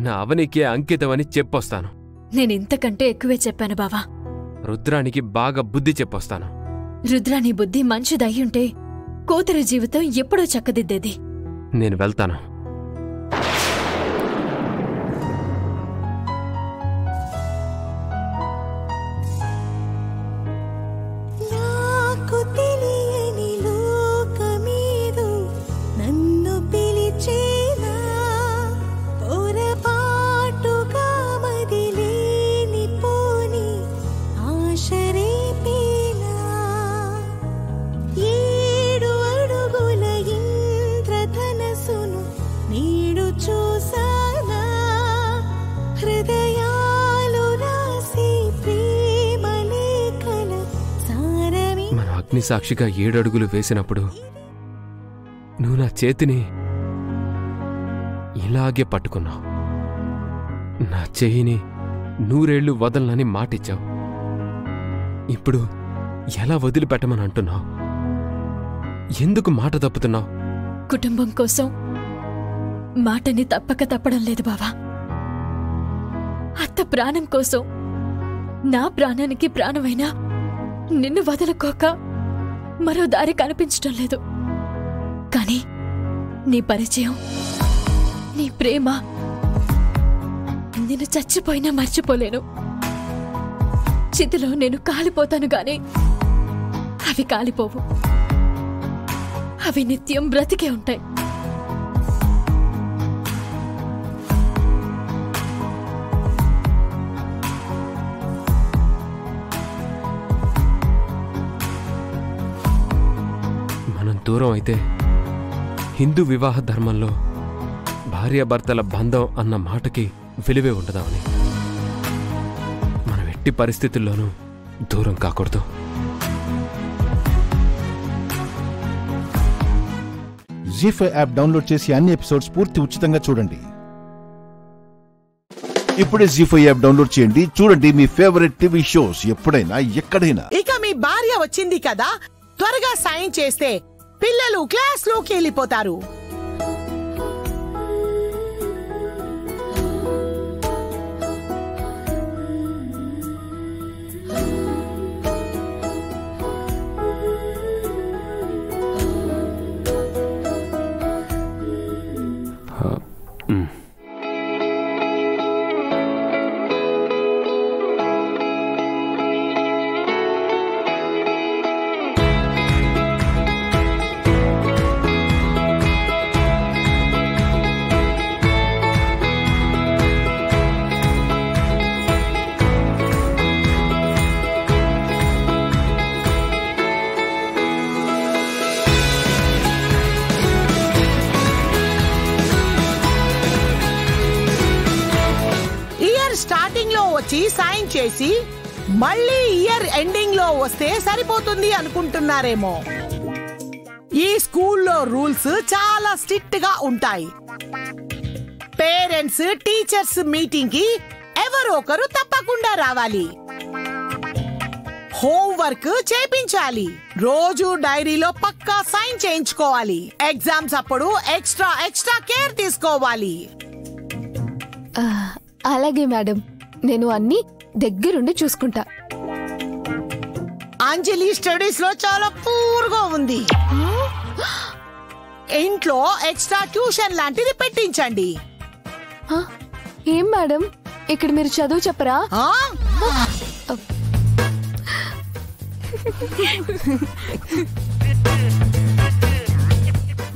నా అవనికే అంకితమని చెప్పొస్తాను. నేనింతకంటే ఎక్కువే చెప్పాను బావా. రుద్రానికి బాగా బుద్ధి చెప్పొస్తాను. రుద్రాని బుద్ధి మంచిదయ్యుంటే కూతురు జీవితం ఎప్పుడో చక్కదిద్దేది. నేను వెళ్తాను. నాకు తెలియని లోకమేదో నన్ను పిలిచి అగ్ని సాక్షిగా 7 అడుగులు వేసినప్పుడు నువ్వు నా చేతిని ఇలాగే పట్టుకున్నావు. నా చెయ్యిని 100 ఏళ్లు వదలనని మాటిచ్చావు. ఇప్పుడు ఎలా వదిలిపెట్టమని అంటున్నావు? ఎందుకు మాట తప్పుతున్నావు? కుటుంబం కోసం మాటని తప్పడం లేదు బావా. అత్త ప్రాణం కోసం నా ప్రాణానికి ప్రాణమైనా నిన్ను వదలుకోక మరో దారి కనిపించటం లేదు. కానీ నీ పరిచయం, నీ ప్రేమ నేను చచ్చిపోయినా మర్చిపోలేను. చితిలో నేను కాలిపోతాను గాని అవి కాలిపోవు. అవి నిత్యం బ్రతికే ఉంటాయి. మనం దూరం అయితే హిందూ వివాహ ధర్మంలో భార్యాభర్తల బంధం అన్న మాటకి విలువే ఉండదామని మనం ఎట్టి పరిస్థితుల్లోనూ దూరం కాకూడదు. జీ5 యాప్ డౌన్లోడ్ చేసి అన్ని ఎపిసోడ్స్ పూర్తి ఉచితంగా చూడండి. ఇప్పుడే జీ5 యాప్ డౌన్లోడ్ చేయండి. చూడండి మీ ఫేవరెట్ టీవీ షోస్ ఎప్పుడైనా ఎక్కడైనా. ఇక మీ భార్య వచ్చింది కదా, త్వరగా సైన్ చేస్తే పిల్లలు క్లాస్లోకి వెళ్ళిపోతారు. స్టార్టింగ్ లో వచ్చి సైన్ చేసి మళ్ళీ ఇయర్ ఎండింగ్ లో వస్తే సరిపోతుంది అనుకుంటున్నారేమో. ఈ స్కూల్లో రూల్స్ చాలా స్ట్రిక్ట్ గా ఉంటాయి. పేరెంట్స్ టీచర్స్ మీటింగ్ కి ఎవరో ఒకరు తప్పకుండా రావాలి. హోంవర్క్ చేపించాలి. రోజు డైరీలో పక్కా సైన్ చేయించుకోవాలి. ఎగ్జామ్స్ అప్పుడు ఎక్స్ట్రా కేర్ తీసుకోవాలి. అలాగే మేడం, నేను అన్ని దగ్గరుండి చూసుకుంటా. అంజలి స్టడీస్ లో చాలా పూర్గా ఉంది. ఇంట్లో ఎక్స్ట్రా ట్యూషన్ లాంటిది పెట్టించండి. ఏం మేడం, ఇక్కడ మీరు చదువు చెప్పరా?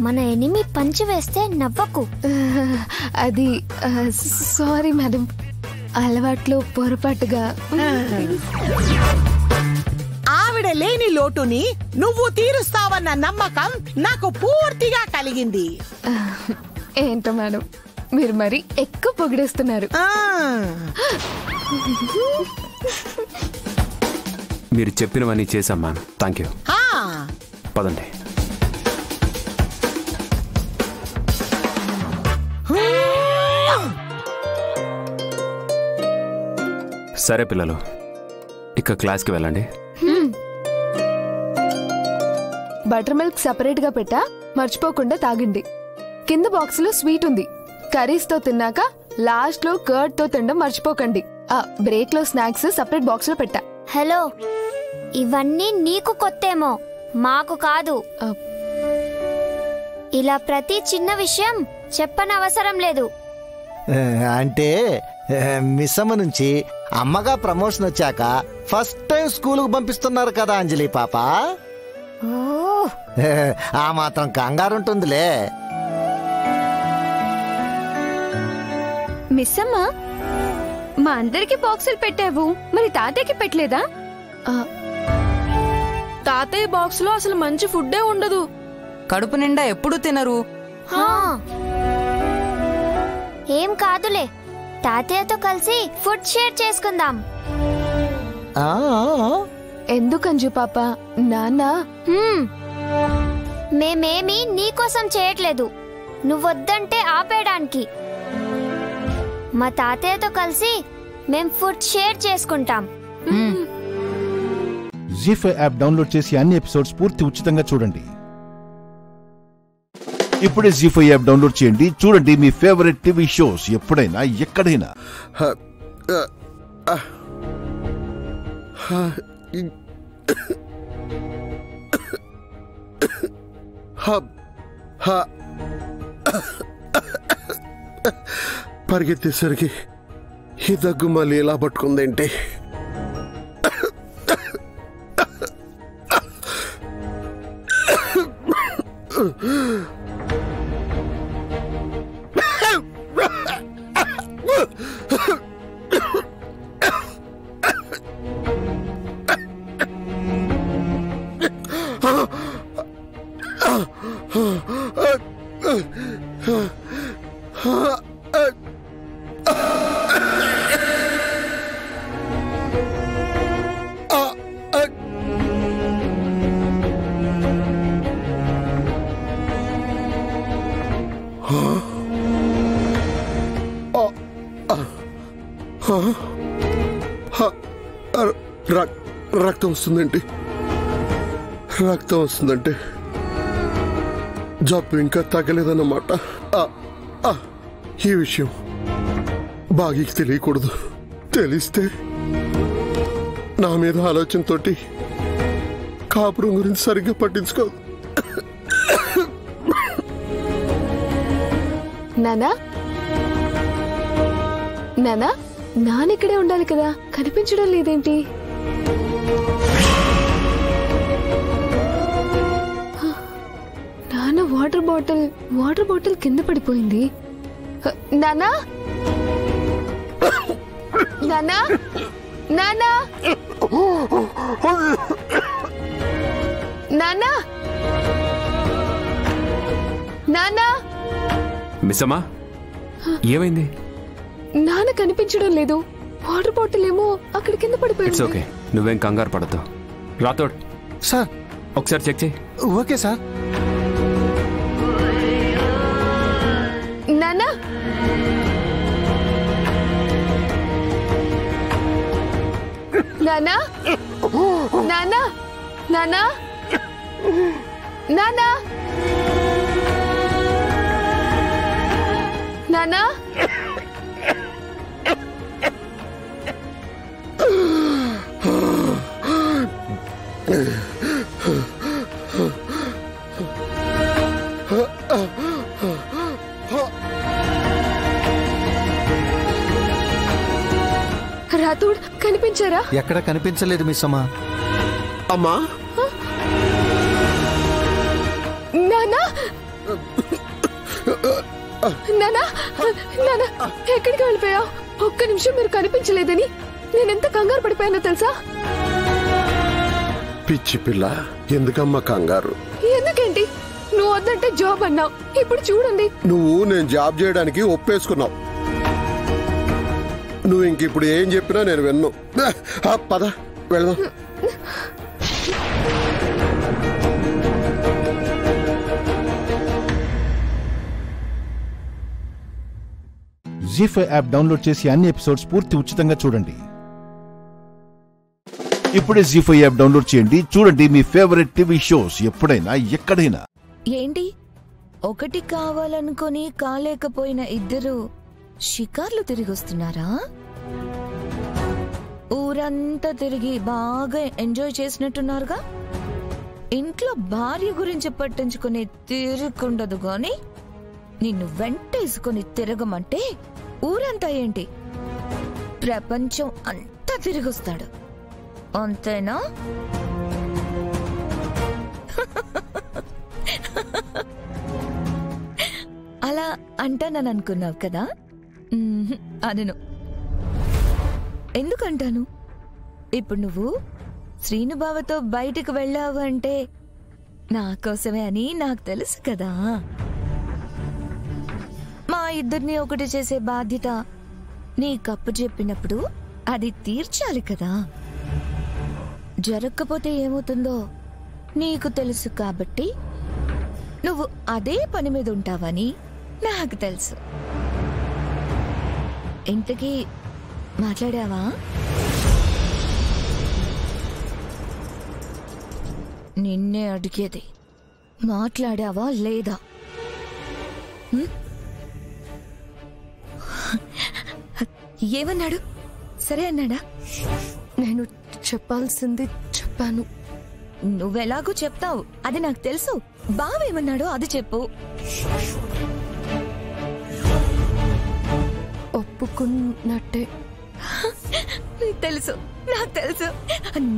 మన ఎనిమి పంచి వేస్తే నవ్వకు. అది సారీ మేడం, అలవాట్లో పొరపాటుగా. ఆవిడ లేని లోటుని నువ్వు తీరుస్తావన్న నమ్మకం నాకు పూర్తిగా కలిగింది. ఏంటో మేడం, మీరు మరి ఎక్కువ పొగిడేస్తున్నారు. మీరు చెప్పినవన్నీ చేశాం మ్యామ్. Thank you. పదండి. సరే పిల్లలు, ఇక క్లాస్కి వెళ్ళండి. బటర్ మిల్క్ సపరేట్ గా పెట్టా, మర్చిపోకుండా తాగండి. కింద బాక్స్ లో స్వీట్ ఉంది. కర్రీస్ తో తిన్నాక లాస్ట్ లో కర్డ్ తో తినడం మర్చిపోకండి. బ్రేక్ లో స్నాక్స్ సపరేట్ బాక్స్ లో పెట్టా. హలో, ఇవన్నీ నీకు కొత్తేమో, మాకు కాదు. ఇలా ప్రతి చిన్న విషయం చెప్పనవసరం లేదు. అంటే మిస్సమ్మ నుంచి అమ్మగా ప్రమోషన్ వచ్చాక ఫస్ట్ టైం స్కూలుకు పంపిస్తున్నారు కదా అంజలి పాప. ఆ మాత్రం కంగారుంటుందిలే. మిస్సమ్మ, మా అందరికి బాక్సులు పెట్టావు, మరి తాతయ్యకి పెట్టలేదా? తాతయ్య బాక్స్ లో అసలు మంచి ఫుడ్డే ఉండదు. కడుపు నిండా ఎప్పుడు తినరు. ఏం కాదులే, తాతయ్యతో కలిసి ఫుడ్ షేర్ చేసుకుందాం. ఎందుకు అంజు పాప? నాన్న మేమేమీ నీకోసం చేయట్లేదు, నువ్వొద్దంటే ఆపేయడానికి. మా తాతయ్యతో కలిసి మేం ఫుడ్ షేర్ చేసుకుంటాం. జీ5 యాప్ డౌన్లోడ్ చేసి అన్ని ఎపిసోడ్స్ పూర్తి ఉచితంగా చూడండి. ఇప్పుడే జీ5 యాప్ డౌన్లోడ్ చేయండి, చూడండి మీ ఫేవరెట్ టీవీ షోస్ ఎప్పుడైనా ఎక్కడైనా. పరిగెత్తేసరికి ఈ దగ్గు మళ్ళీ ఇలా పట్టుకుందేంటి? రక్తం వస్తుందండి, రక్తం వస్తుందంటే జబ్బు ఇంకా తగ్గలేదన్నమాట. ఈ విషయం బాగీకి తెలియకూడదు. తెలిస్తే నా మీద ఆలోచనతోటి కాపురం గురించి సరిగ్గా పట్టించుకోదు. నానా నానా నానిక్కడే ఉండాలి కదా, కనిపించడం లేదేంటి? నాన్న వాటర్ బాటిల్ కింద పడిపోయింది. నానా నానా నానా నానా నానా మిస్సమ్మా, ఏమైంది? నాన్న కనిపించడం లేదు. వాటర్ బాటిల్ ఏమో అక్కడ కింద పడిపోయింది. ఇట్స్ ఓకే, నువ్వేం కంగారు పడద్దు. రాథోడ్ సార్, ఒకసారి చెక్ చేయి. Okay sir. నానా నానా నానా నానా నానా నానా రాథోడ్ కనిపించారా? ఎక్కడ కనిపించలేదు మిస్ అమ్మా. అమ్మా నానా నానా నానా ఎక్కడికి వెళ్ళిపోయావు? ఒక్క నిమిషం మీరు కనిపించలేదని నేనెంత కంగారు పడిపోయానో తెలుసా? పిచ్చి పిల్ల, ఎందుకమ్మా కంగారు? ఎందుకేంటి? నువ్వు వద్దంటే జాబ్ అన్నావు, ఇప్పుడు చూడండి. నువ్వు నేను జాబ్ చేయడానికి ఒప్పేసుకున్నావు. నువ్వు ఇంక ఇప్పుడు ఏం చెప్పినా నేను విన్ను. పద వెళ్దాం. జీ5 యాప్ డౌన్లోడ్ చేసి అన్ని ఎపిసోడ్స్ పూర్తి ఉచితంగా చూడండి. ఇప్పుడే జీ5 యాప్ డౌన్లోడ్ చేయండి, చూడండి మీ ఫేవరెట్ టీవీ షోస్ ఎప్పుడైనా ఎక్కడైనా. ఏంటి, ఒకటి కావాలనుకొని కాలేకపోయిన ఇద్దరు షికార్లు తిరిగొస్తున్నారా? ఊరంతా తిరిగి బాగా ఎంజాయ్ చేసినట్టున్నారుగా. ఇంట్లో భార్య గురించి పట్టించుకునే తీరుకుండదు గాని నిన్ను వెంటేసుకుని తిరగమంటే ఊరంతా ఏంటి, ప్రపంచం అంతా తిరిగొస్తాడు. అంతేనా? అలా అంటానని అనుకున్నావు కదా? అనను. ఎందుకంటాను? ఇప్పుడు నువ్వు శ్రీనుబావతో బయటికి వెళ్ళావు అంటే నా కోసమే అని నాకు తెలుసు కదా. మా ఇద్దరిని ఒకటి చేసే బాధ్యత నీ కప్పు చెప్పినప్పుడు అది తీర్చాలి కదా. జరగకపోతే ఏమవుతుందో నీకు తెలుసు కాబట్టి నువ్వు అదే పని మీద ఉంటావని నాకు తెలుసు. ఇంతకీ మాట్లాడావా? నిన్నే అడిగేది, మాట్లాడావా లేదా? ఏమన్నాడు? సరే అన్నాడా? నేను చెప్పాల్సింది చెప్పాను. నువ్వెలాగూ చెప్తావు, అది నాకు తెలుసు. బావేమన్నాడో అది చెప్పు. ఒప్పుకున్నట్టే. తెలుసు, నాకు తెలుసు.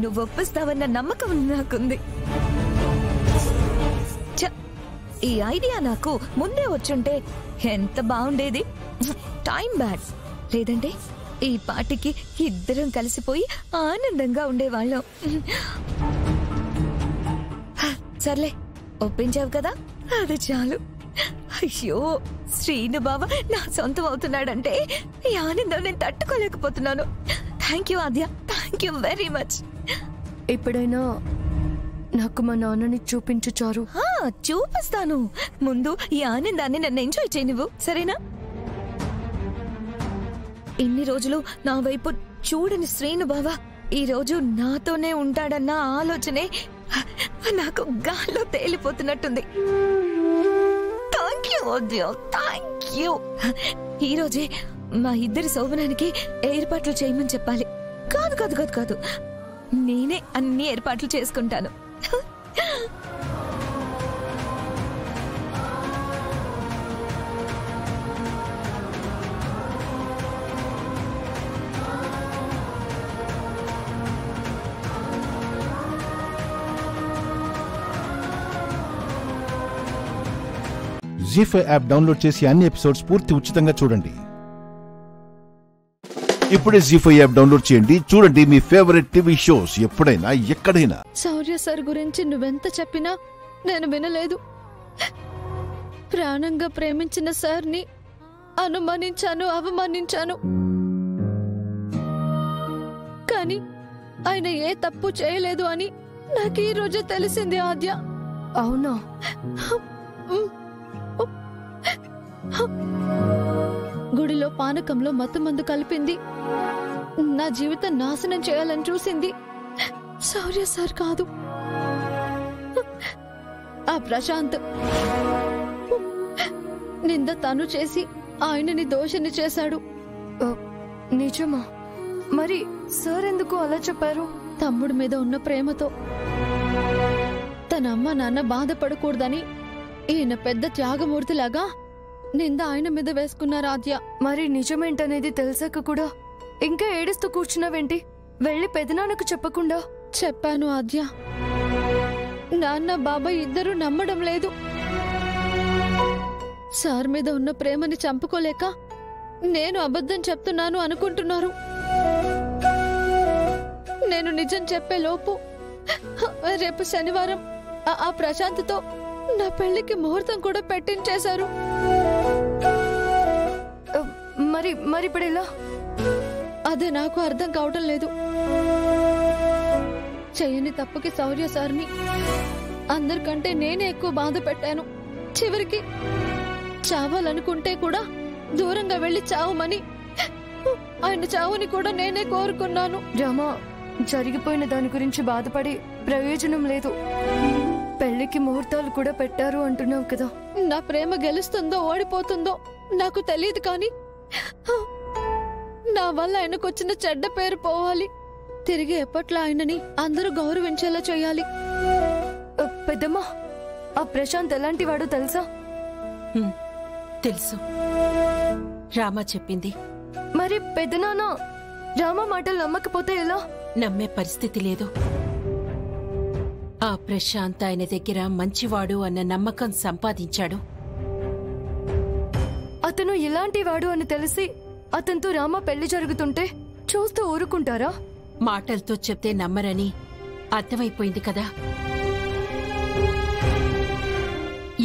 నువ్వు ఒప్పిస్తావన్న నమ్మకం నాకుంది. ఈ ఐడియా నాకు ముందే వచ్చుంటే ఎంత బాగుండేది. Time bad. లేదంటే ఈ పాటికి ఇద్దరం కలిసిపోయి ఆనందంగా ఉండేవాళ్ళం. సర్లే, ఒప్పించావు కదా, అది చాలు. అయ్యో, శ్రీను బావ నా సొంతం అవుతున్నాడంటే ఈ ఆనందం నేను తట్టుకోలేకపోతున్నాను. Thank you Aadya, thank you very much. ఎప్పుడైనా నాకు మా నాన్నని చూపించు చారు. చూపిస్తాను. ముందు ఈ ఆనందాన్ని నన్ను ఎంజాయ్ చేయి నువ్వు, సరేనా? ఇన్ని రోజులు నా వైపు చూడని శ్రీను బావ ఈ రోజు నాతోనే ఉంటాడన్న ఆలోచనే నాకు గాల్లో తేలిపోతున్నట్టుంది. Thank you Aadya, thank you. ఈ రోజే మా ఇద్దరి శోభనానికి ఏర్పాట్లు చేయమని చెప్పాలి. కాదు కాదు కాదు కాదు, నేనే అన్ని ఏర్పాట్లు చేసుకుంటాను. జీ5 యాప్ డౌన్లోడ్ చేసి అన్ని ఎపిసోడ్స్ పూర్తి ఉచితంగా చూడండి. ఇప్పుడే జీ5 యాప్ డౌన్లోడ్ చేయండి. చూడండి మీ ఫేవరెట్ టీవీ షోస్ ఎప్పుడైనా ఎక్కడైనా. శౌర్య సార్ గురించి నువ్వెంత చెప్పినా నేను వినలేదు. ప్రాణంగా ప్రేమించిన సార్ని అనుమానించాను, అవమానించాను. కానీ ఆయన ఏ తప్పు చేయలేదు అని నాకు ఈ రోజే తెలిసింది ఆద్య. అవునా? గుడిలో పానకంలో మత్తుమందు కలిపింది, నా జీవితం నాశనం చేయాలని చూసింది శౌర్య సార్ కాదు, ఆ ప్రశాంత్. నింద తను చేసి ఆయనని దోషిని చేశాడు. నిజమా? మరి సార్ ఎందుకు అలా చెప్పారు? తమ్ముడి మీద ఉన్న ప్రేమతో. తన అమ్మ నాన్న బాధపడకూడదని ఈయన పెద్ద త్యాగమూర్తిలాగా నింద ఆయన మీద వేసుకున్నారు ఆద్య. మరి నిజమేంటనేది తెలిసాక కూడా ఇంకా ఏడుస్తూ కూర్చున్నావేంటి? వెళ్ళి పెదనాన్నకు చెప్పకుండా. చెప్పాను ఆద్య. నాన్న బాబాయ్ ఇద్దరూ నమ్మడం లేదు. సార్ మీద ఉన్న ప్రేమని చంపుకోలేక నేను అబద్ధం చెప్తున్నాను అనుకుంటున్నారు. నేను నిజం చెప్పే లోపు రేపు శనివారం ఆ ప్రశాంత్తో నా పెళ్లికి ముహూర్తం కూడా పెట్టించేశారు. మరి ఇప్పుడు ఎలా? అదే నాకు అర్థం కావటం లేదు. చెయ్యని తప్పుకి శౌర్య సార్ని అందరికంటే నేనే ఎక్కువ బాధ పెట్టాను. చివరికి చావాలనుకుంటే కూడా దూరంగా వెళ్లి చావమని ఆయన చావుని కూడా నేనే కోరుకున్నాను. రామా, జరిగిపోయిన దాని గురించి బాధపడి ప్రయోజనం లేదు. పెళ్లికి ముహూర్తాలు కూడా పెట్టారు అంటున్నావు కదా. నా ప్రేమ గెలుస్తుందో ఓడిపోతుందో నాకు తెలియదు, కానీ నా వల్ల ఆయనకొచ్చిన చెడ్డ పేరు పోవాలి. తిరిగి ఎప్పట్లో ఆయనని అందరూ గౌరవించేలా చేయాలి. పెద్దమ్మా, ఆ ప్రశాంత్ ఎలాంటి వాడో తెలుసా? తెలుసు, రామా చెప్పింది. మరి పెద్దనాన్న రామా మాటలు నమ్మకపోతే ఎలా? నమ్మే పరిస్థితి లేదు. ఆ ప్రశాంత్ ఆయన దగ్గర మంచివాడు అన్న నమ్మకం సంపాదించాడు. అతను ఇలాంటి వాడు అని తెలిసి అతనితో రామా పెళ్లి జరుగుతుంటే చూస్తూ ఊరుకుంటారా? మాటలతో చెప్తే నమ్మరని అర్థమైపోయింది కదా.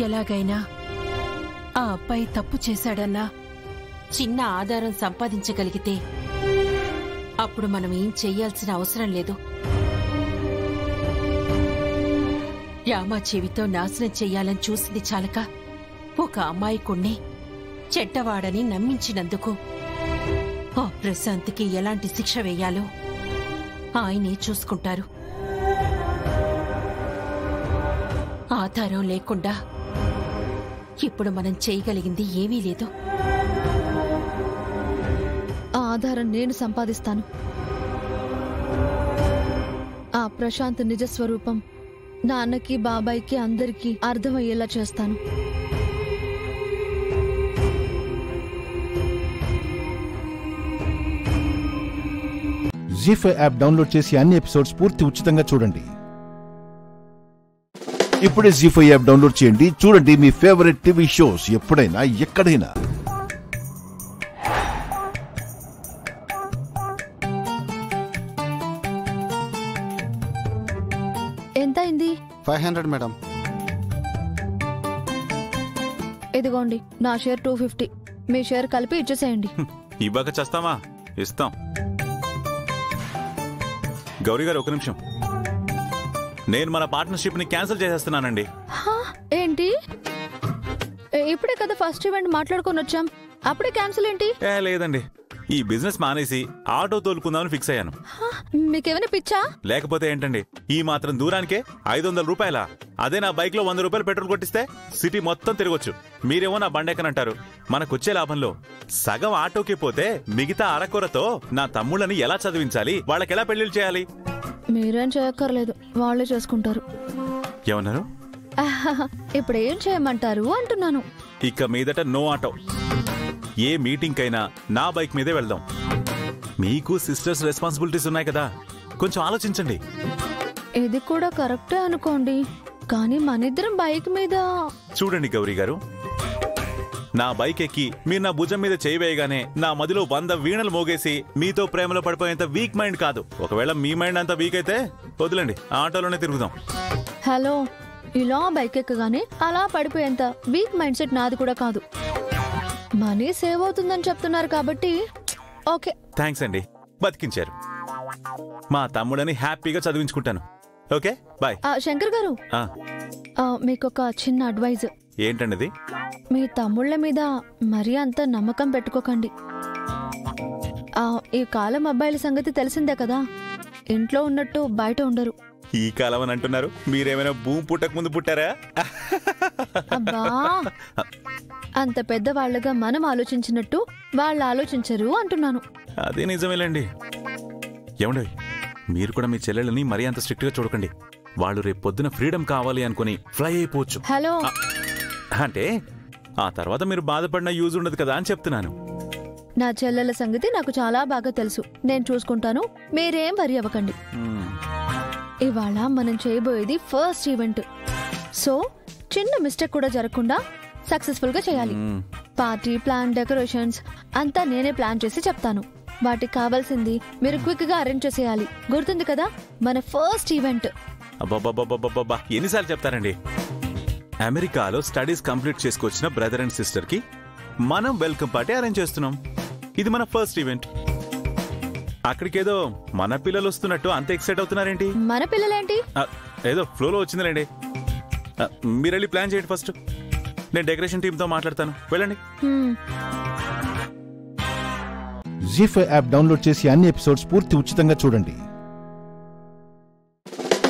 ఎలాగైనా ఆ అబ్బాయి తప్పు చేశాడన్నా చిన్న ఆధారం సంపాదించగలిగితే అప్పుడు మనం ఏం చెయ్యాల్సిన అవసరం లేదు. శ్యామ జీవితం నాశనం చెయ్యాలని చూసింది చాలక ఒక అమాయకుణ్ణి చెడ్డవాడని నమ్మించినందుకు ఆ ప్రశాంత్కి ఎలాంటి శిక్ష వేయాలో ఆయనే చూసుకుంటారు. ఆధారం లేకుండా ఇప్పుడు మనం చేయగలిగింది ఏమీ లేదు. ఆ ఆధారం నేను సంపాదిస్తాను. ఆ ప్రశాంత్ నిజస్వరూపం నాన్నకి బాబాయ్కి అందరికీ అర్థమయ్యేలా చేస్తాను. జీ5 యాప్ డౌన్లోడ్ చేసి అన్ని ఎపిసోడ్స్ పూర్తి ఉచితంగా చూడండి. ఇప్పుడే జీ5 యాప్ డౌన్లోడ్ చేయండి. చూడండి మీ ఫేవరెట్ టీవీ షోస్ ఎప్పుడైనా ఎక్కడైనా. ఎంత అయింది? 500 మేడం. ఇదిగోండి నా షేర్ 250. మీ షేర్ కలిపి ఇచ్చేసేయండి. ఇవ్వక చేస్తామా? ఇస్తాం. గౌరీ గారు ఒక నిమిషం, నేను మన పార్ట్నర్షిప్ ని క్యాన్సిల్ చేసేస్తున్నానండి. ఏంటి? ఇప్పుడే కదా ఫస్ట్ ఈవెంట్ మాట్లాడుకొని వచ్చాం, అప్పుడే క్యాన్సిల్ ఏంటి? లేదండి, ఈ బిజినెస్ మానేసి ఆటో తోలుకుందామని ఫిక్స్ అయ్యాను. మీకేమైనా పిచ్చా? లేకపోతే ఏంటండి, ఈ మాత్రం దూరానికే 500 రూపాయల? అదే నా బైక్ లో 100 రూపాయలు పెట్రోల్ కొట్టిస్తే సిటీ మొత్తం తిరగొచ్చు. మీరేమో నా బండెక్కనంటారు. మనకొచ్చే లాభంలో సగం ఆటోకి పోతే మిగతా అరకొరతో నా తమ్ముళ్ళని ఎలా చదివించాలి, వాళ్ళకెలా పెళ్లిళ్ళు చేయాలి? మీరేం చేయక్కర్లేదు, వాళ్ళే చేసుకుంటారు. ఏమన్నారు? ఇప్పుడు ఏం చేయమంటారు అంటున్నాను. ఇక మీదట నో ఆటో. ఏ మీటింగ్ కైనా నా బైక్ మీదే వెళ్దాం. మీకు సిస్టర్స్ రెస్పాన్సిబిలిటీస్ ఉన్నాయి కదా, కొంచెం ఆలోచించండి. ఇది కూడా కరెక్టే అనుకోండి, కానీ మనిద్దరం బైక్ మీద. చూడండి గౌరీ గారు, నా బైక్ ఎక్కి మీరు నా భుజం మీద చేయి వేయగానే నా మదిలో 100 వీణలు మోగేసి మీతో ప్రేమలో పడిపోయేంత వీక్ మైండ్ కాదు. ఒకవేళ మీ మైండ్ అంత వీక్ అయితే వదిలేండి, ఆటోలోనే తిరుగుదాం. హలో, ఇలా బైక్ ఎక్కగానే అలా పడిపోయేంత వీక్ మైండ్ సెట్ నాది కూడా కాదు. మనీ సేవ్ అవుతుందని చెప్తున్నారు కాబట్టి ఓకే. థ్యాంక్స్ అండి, బతికించారు. మా తమ్ముడని హ్యాపీగా చదివించుకుంటాను. Okay bye. శంకర్ గారు, మీకొక చిన్న అడ్వైజ్. ఏంటండి? మీ తమ్ముళ్ళ మీద మరీ అంత నమ్మకం పెట్టుకోకండి. ఈ కాలం అబ్బాయిల సంగతి తెలిసిందే కదా, ఇంట్లో ఉన్నట్టు బయట ఉండరు. ఈ కాలం అని అంటున్నారు, మీరేమైనా భూమి పుట్టక ముందు పుట్టారా? అబ్బా, అంత పెద్దవాళ్లుగా మనం ఆలోచించినట్టు వాళ్ళు ఆలోచించరు అంటున్నాను. అదే నిజమేలేండి. ఏమండి, మీరు కూడా మీ చెల్లెళ్ళని మరీ అంత స్ట్రిక్ట్ గా చూడకండి. వాళ్ళు రేపు పొద్దున ఫ్రీడమ్ కావాలి అనుకుని ఫ్లై అయిపోవచ్చు. హలో, అంటే ఆ తర్వాత మీరు బాధపడిన యూజ్ ఉండదు కదా అని చెప్తున్నాను. నా చెల్లెల సంగతి నాకు చాలా బాగా తెలుసు, నేను చూసుకుంటాను, మీరేం వరి అవ్వకండి. ఇవాళ మనం చేయబోయేది ఫస్ట్ ఈవెంట్, సో చిన్న మిస్టేక్ కూడా జరగకుండా సక్సెస్ఫుల్ గా చేయాలి. పార్టీ ప్లాన్, డెకరేషన్స్ అంతా నేనే ప్లాన్ చేసి చెప్తాను. వాటికి కావాల్సింది మీరు క్విక్ గా అరేంజ్ చేసేయాలి. గుర్తుంది కదా మన ఫస్ట్ ఈవెంట్? అబ్బాబ్బాబ్బాబ్బా, ఎన్నిసార్లు చెప్తారండి? అమెరికాలో స్టడీస్ కంప్లీట్ చేసుకొచ్చిన బ్రదర్ అండ్ సిస్టర్ కి మనం వెల్కమ్ పార్టీ అరేంజ్ చేస్తున్నాం. ఇది మన ఫస్ట్ ఈవెంట్. అక్కడికేదో మన పిల్లలు వస్తున్నట్టు అంత ఎక్సైట్ అవుతున్నారేంటి? మన పిల్లలేంటి? ఏదో ఫ్లోలో వచ్చిందిలేండి. మీరు వెళ్ళి ప్లాన్ చేయండి ఫస్ట్, నేను డెకరేషన్ టీమ్ తో మాట్లాడతాను. వెళ్ళండి. జీ5 యాప్ డౌన్లోడ్ చేసి అన్ని ఎపిసోడ్స్ పూర్తి ఉచితంగా చూడండి.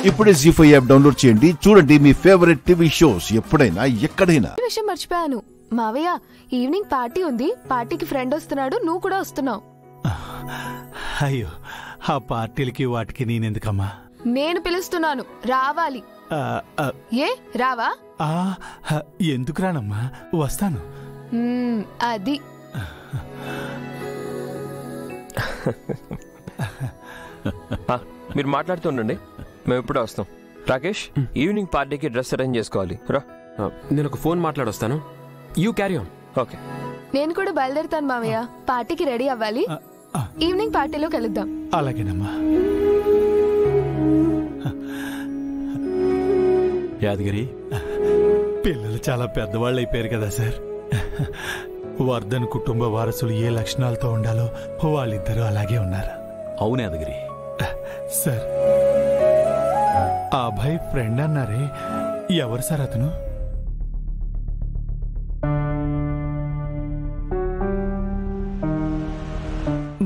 ఇప్పుడే జీ5 యాప్ డౌన్లోడ్ చేయండి. చూడండి మీ ఫేవరెట్ టీవీ షోస్ ఎప్పుడైనా ఎక్కడైనా. విషయం మర్చిపోయాను మావయ్య, ఈవినింగ్ పార్టీ ఉంది, పార్టీకి ఫ్రెండ్ వస్తున్నాడు, నువ్వు కూడా వస్తున్నావు. అయ్యో, ఆ పార్టీలకి వాటికి నేనెందుకమ్మా? నేను పిలుస్తున్నాను, రావాలి. ఏ రావా? ఎందుకు రానమ్మా, వస్తాను. అది మీరు మాట్లాడుతూ ఉండండి, మేము ఇప్పుడే వస్తాం. రాకేష్, ఈవినింగ్ పార్టీకి డ్రెస్ అరేంజ్ చేసుకోవాలి. రా, నేను ఒక ఫోన్ మాట్లాడొస్తాను. You carry on. ఓకే. నేను కూడా బయలుదేరుతాను మావయ్య, పార్టీకి రెడీ అవ్వాలి. ఈవినింగ్ పార్టీలో కలుద్దాం. అలాగేనమ్మా. యాదగిరి, పిల్లలు చాలా పెద్దవాళ్ళు అయిపోయారు కదా సార్. వర్ధన్ కుటుంబ వారసులు ఏ లక్షణాలతో ఉండాలో వాళ్ళిద్దరూ అలాగే ఉన్నారు. అవును యాదగిరి సార్, ఆ అబ్బాయి ఫ్రెండ్ అన్నారే, ఎవరు సార్ అతను?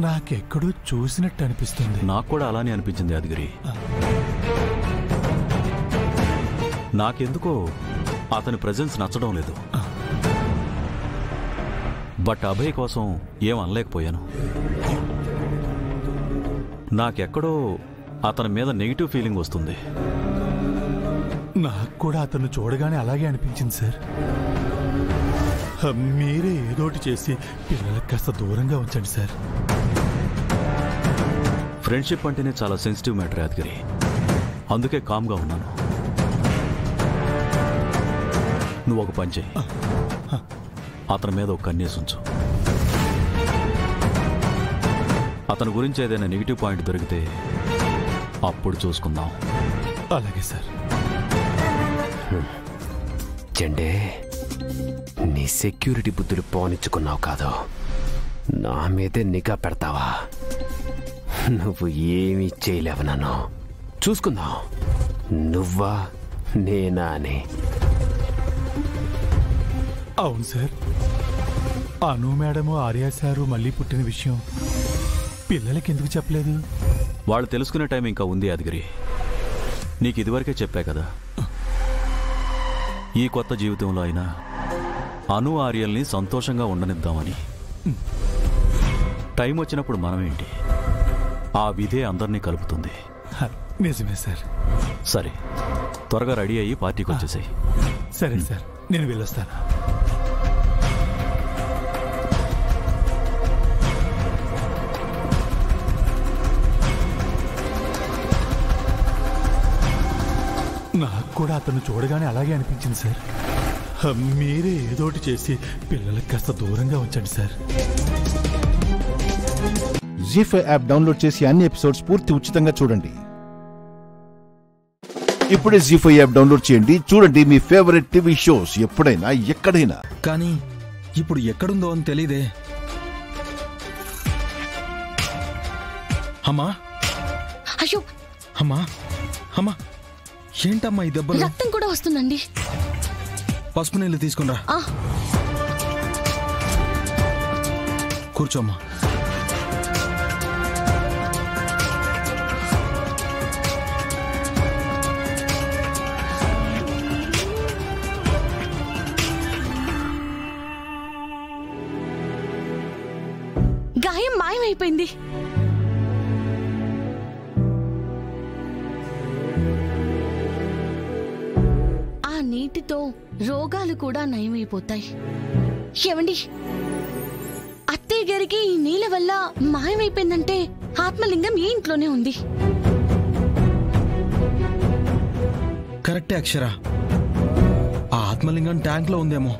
నాకెక్కడో చూసినట్టు అనిపిస్తుంది. నాకు కూడా అలానే అనిపించింది యాదగిరి. నాకెందుకో అతని ప్రెజెన్స్ నచ్చడం లేదు. బట్ అభయ్ కోసం ఏం అనలేకపోయాను. నాకెక్కడో అతని మీద నెగిటివ్ ఫీలింగ్ వస్తుంది. నాకు కూడా అతను చూడగానే అలాగే అనిపించింది సార్. మీరే ఏదోటి చేసి పిల్లలకు కాస్త దూరంగా ఉంచండి సార్. ఫ్రెండ్షిప్ అంటేనే చాలా సెన్సిటివ్ మ్యాటర్ యాదగిరి. అందుకే కామ్గా ఉన్నాను. నువ్వు ఒక పని చేయి, అతని మీద ఒక కన్నేసి ఉంచు. అతని గురించి ఏదైనా నెగిటివ్ పాయింట్ దొరికితే అప్పుడు చూసుకుందాం. అలాగే సార్. చెండే, నీ సెక్యూరిటీ బుద్ధులు పోనిచ్చుకున్నావు కాదు, నా మీదే నిఘా పెడతావా? నువ్వు ఏమీ చేయలేవు. నన్ను చూసుకుందాం, నువ్వా నేనా అని. అవును సార్. అను మేడము, ఆర్య సారు మళ్ళీ పుట్టిన విషయం పిల్లలకి ఎందుకు చెప్పలేదు? వాళ్ళు తెలుసుకునే టైం ఇంకా ఉంది యాదగిరి. నీకు ఇదివరకే చెప్పా కదా, ఈ కొత్త జీవితంలో అయినా అను ఆర్యల్ని సంతోషంగా ఉండనిద్దామని. టైం వచ్చినప్పుడు మనమేంటి, ఆ విధే అందరినీ కలుపుతుంది. నిజమే సార్. సరే, త్వరగా రెడీ అయ్యి పార్టీకి వచ్చేసాయి. సరే సార్, నేను వెళ్ళొస్తాను. నాకు కూడా అతను చూడగానే అలాగే అనిపించింది సార్. మీరే ఏదోటి చేసి పిల్లలకు కాస్త దూరంగా ఉంచండి సార్. జీ5 యాప్ డౌన్లోడ్ చేసి అన్ని ఎపిసోడ్స్ పూర్తి ఉచితంగా చూడండి. ఇప్పుడే జీ5 యాప్ డౌన్లోడ్ చేయండి. చూడండి మీ ఫేవరెట్ టీవీ షోస్ ఎప్పుడైనా ఎక్కడైనా. కానీ ఇప్పుడు ఎక్కడుందో అని తెలీదే. అమ్మా, అయ్యో అమ్మా, అమ్మా, ఏంటమ్మా ఈ దెబ్బలు? రక్తం కూడా వస్తుందండి. పసుపు నీళ్ళు తీసుకురా. కూర్చోమ్మా. గాయం మాయమైపోయింది. ఆ నీటితో రోగాలు కూడా నయమైపోతాయి. ఏమండి, అత్తయ్య గారికి ఈ నీళ్ళ వల్ల మాయమైపోయిందంటే ఆత్మలింగం ఈ ఇంట్లోనే ఉంది. కరెక్టే అక్షర. ఆ ఆత్మలింగం ట్యాంక్ లో ఉందేమో.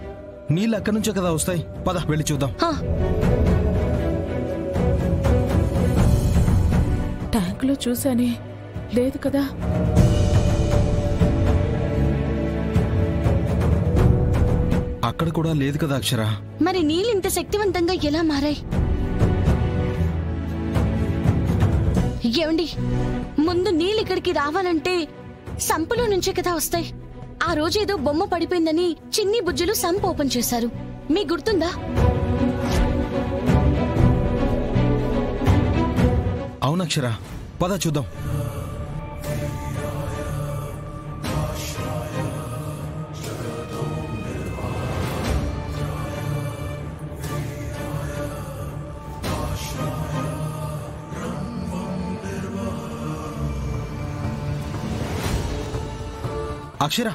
నీళ్ళు అక్కడి నుంచే కదా వస్తాయి. పద వెళ్ళి చూద్దాం. ట్యాంక్ లో చూసానే, లేదు కదా. అక్కడ కూడా లేదు కదా అక్షర. మరి నీళ్ళు ఇంత శక్తివంతంగా ఎలా మారాయి? ఏమండి, ముందు నీళ్ళు ఇక్కడికి రావాలంటే సంపులో నుంచే కదా వస్తాయి. ఆ రోజు ఏదో బొమ్మ పడిపోయిందని చిన్ని బుజ్జులు సంప్ ఓపెన్ చేశారు. మీకు గుర్తుందా? అవునక్షర, పద చూద్దాం. అక్షర,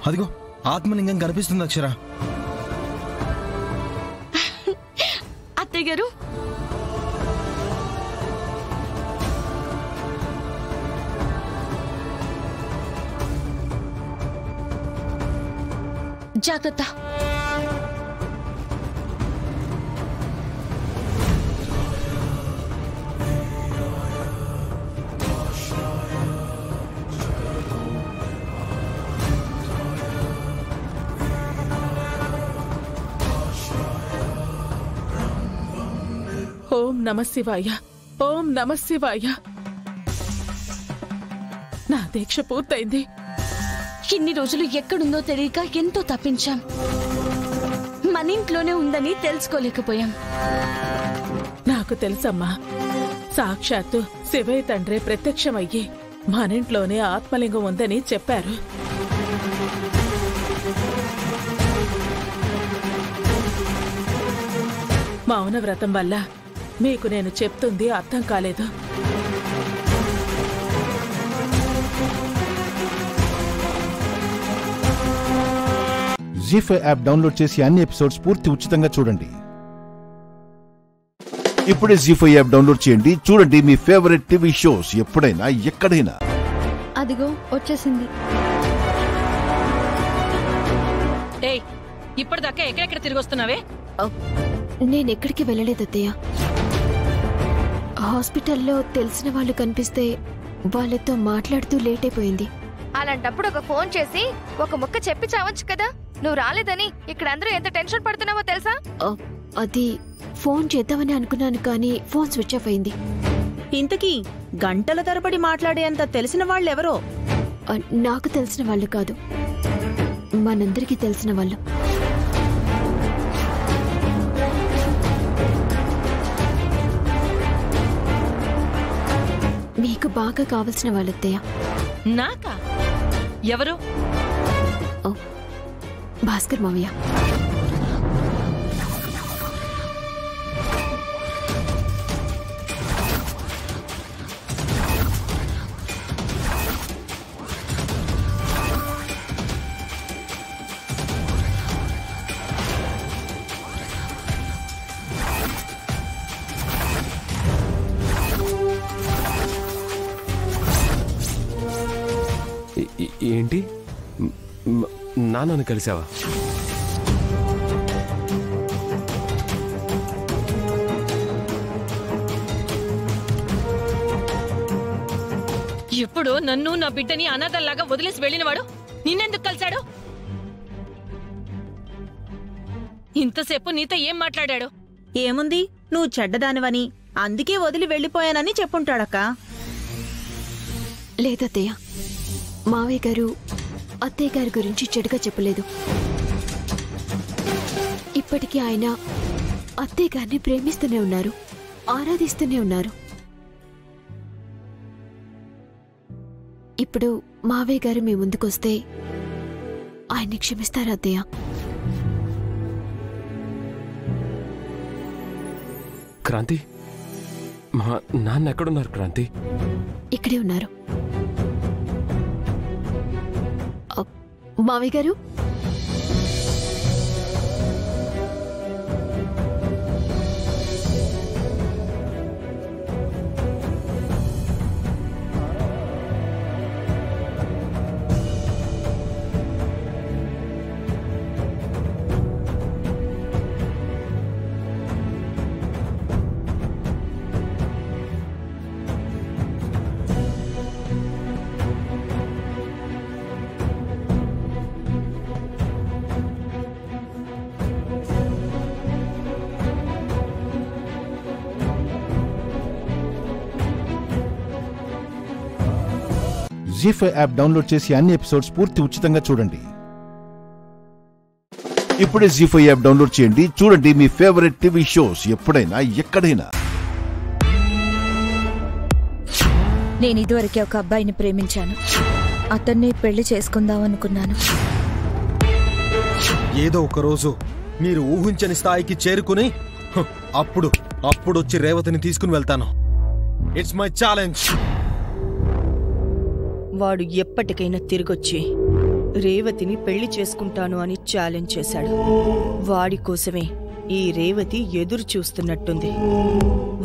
అదిగో ఆత్మలింగం కనిపిస్తుంది అక్షర. అత్తయ్య గారు, జాగ్రత్త. ఓం నమ శివాయ, ఓం నమ శివాయ. నా దీక్ష పూర్తయింది. ఇన్ని రోజులు ఎక్కడుందో తెలియక ఎంతో తప్పించాం. మన ఇంట్లోనే ఉందని తెలుసుకోలేకపోయాం. నాకు తెలుసమ్మా, సాక్షాత్తు శివయ్య తండ్రి ప్రత్యక్షమయ్యి మనింట్లోనే ఆత్మలింగం ఉందని చెప్పారు. మౌనవ్రతం వల్ల మీకు నేను చెప్తుంది అర్థం కాలేదు. జీ5 యాప్ డౌన్లోడ్ చేసి అన్ని ఎపిసోడ్స్ పూర్తి ఉచితంగా చూడండి. ఇప్పుడే జీ5 యాప్ డౌన్లోడ్ చేయండి. చూడండి మీ ఫేవరెట్ టీవీ షోస్ ఎప్పుడైనా ఎక్కడైనా. అదిగో వచ్చేసింది. ఏయ్, ఇప్పటిదాకా ఎక్కడెక్కడ తిరిగి వస్తున్నావే? నేనెక్కడికి వెళ్ళలేదు అత్తయ్య. హాస్పిటల్లో తెలిసిన వాళ్ళు కనిపిస్తే వాళ్ళతో మాట్లాడుతూ లేట్ అయిపోయింది. అలాంటప్పుడు ఒక ఫోన్ చేసి ఒక ముక్క చెప్పి చావచ్చు కదా. నువ్వు రాలేదని ఇక్కడ అందరూ ఎంత టెన్షన్ పడుతున్నావో తెలుసా? అది ఫోన్ చేద్దామని అనుకున్నాను కానీ ఫోన్ స్విచ్ ఆఫ్ అయింది. ఇంతకీ గంటల తరబడి మాట్లాడేంత తెలిసిన వాళ్ళెవరో? నాకు తెలిసిన వాళ్ళు కాదు, మనందరికీ తెలిసిన వాళ్ళు. మీకు బాగా కావలసిన వాళ్ళత్తయ్య. నాకా? ఎవరు? భాస్కర్ మావయ్య. ఏంటి, నాన్నను కలిసావా? ఎప్పుడు నన్ను నా బిడ్డని అనాథల్లాగా వదిలేసి వెళ్ళినవాడు నిన్నెందుకు కలిశాడు? ఇంతసేపు నీతో ఏం మాట్లాడాడు? ఏముంది, నువ్వు చెడ్డదానివని అందుకే వదిలి వెళ్ళిపోయానని చెప్పుంటాడక్క. లేదత్తయ్య, మావయ్య గారు అత్తయ్య గారి గురించి చెడుగా చెప్పలేదు. ఇప్పటికీ ఆయన అత్తయ్య గారిని ప్రేమిస్తూనే ఉన్నారు, ఆరాధిస్తూనే ఉన్నారు. ఇప్పుడు మావయ్య గారు మీ ముందుకొస్తే ఆయన్ని క్షమిస్తారా అత్తయ్య? క్రాంతి, మా నాన్న ఎక్కడున్నారు క్రాంతి? ఇక్కడే ఉన్నారు. మావయ్య గారు, జీ5 యాప్ డౌన్లోడ్ చేసి అన్ని ఎపిసోడ్స్ పూర్తి ఉచితంగా చూడండి. ఇప్పుడే జీ5 యాప్ డౌన్లోడ్ చేయండి. చూడండి మీ ఫేవరెట్ టీవీ షోస్ ఎప్పుడైనా ఎక్కడైనా. నేను ఇదివరకే ఒక అబ్బాయిని ప్రేమించాను. అతన్ని పెళ్లి చేసుకుందాం అనుకున్నాను. ఏదో ఒక రోజు మీరు ఊహించని స్థాయికి చేరుకుని అప్పుడు వచ్చి రేవతిని తీసుకుని వెళ్తాను. It's my challenge. వాడు ఎప్పటికైనా తిరిగొచ్చి రేవతిని పెళ్లి చేసుకుంటాను అని ఛాలెంజ్ చేశాడు. వాడి కోసమే ఈ రేవతి ఎదురు చూస్తున్నట్టుంది.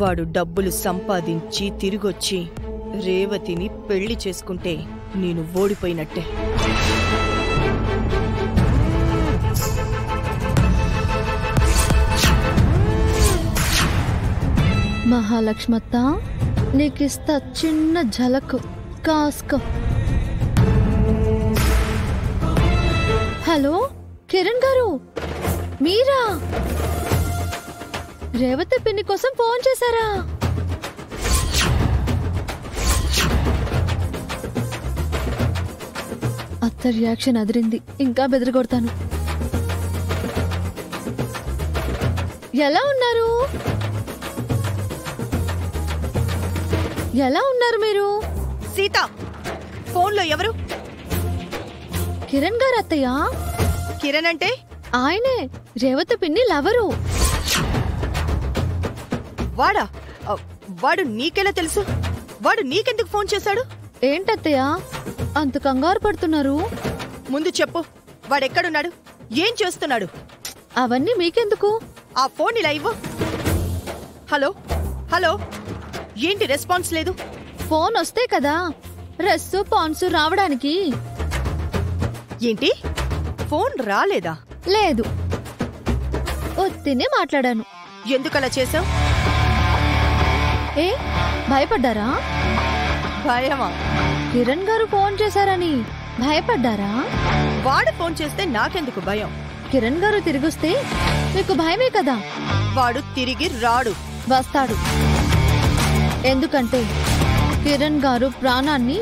వాడు డబ్బులు సంపాదించి తిరిగొచ్చి రేవతిని పెళ్లి చేసుకుంటే నేను ఓడిపోయినట్టే. మహాలక్ష్మత్త, నీకిస్తా చిన్న ఝలక్, కాస్కో. హలో కిరణ్ గారు, మీరా? రేవతి పిన్ని కోసం ఫోన్ చేశారా? అత్త రియాక్షన్ అదిరింది. ఇంకా బెదిరగొడతాను. ఎలా ఉన్నారు? ఎలా ఉన్నారు మీరు? సీత, ఫోన్లో ఎవరు? కిరణ్ గారు అత్తయ్య. కిరణ్ అంటే? ఆయనే, రేవతి పిన్ని లవరు. వాడా? వాడు నీకెలా తెలుసు? వాడు నీకెందుకు ఫోన్ చేశాడు? ఏంటత్తయ్య అంత కంగారు పడుతున్నారు? ముందు చెప్పు, వాడెక్కడున్నాడు? ఏం చేస్తున్నాడు? అవన్నీ మీకెందుకు? ఆ ఫోన్ ఇలా ఇవ్వు. హలో హలో, ఏంటి రెస్పాన్స్ లేదు? ఫోన్ వస్తే కదా రెస్పాన్స్ రావడానికి. ఏంటి, ఫోన్ రాలేదా? లేదు, ఒత్తినే మాట్లాడాను. ఎందుకలా చేసావు? ఏ భయపడ్డారా? భయమా? కిరణ్ గారు ఫోన్ చేశారని భయపడ్డారా? వాడు ఫోన్ చేస్తే నాకెందుకు భయం? కిరణ్ గారు తిరిగొస్తే మీకు భయమే కదా. వాడు తిరిగి రాడు. వస్తాడు. ఎందుకంటే కిరణ్ గారు ప్రాణాన్ని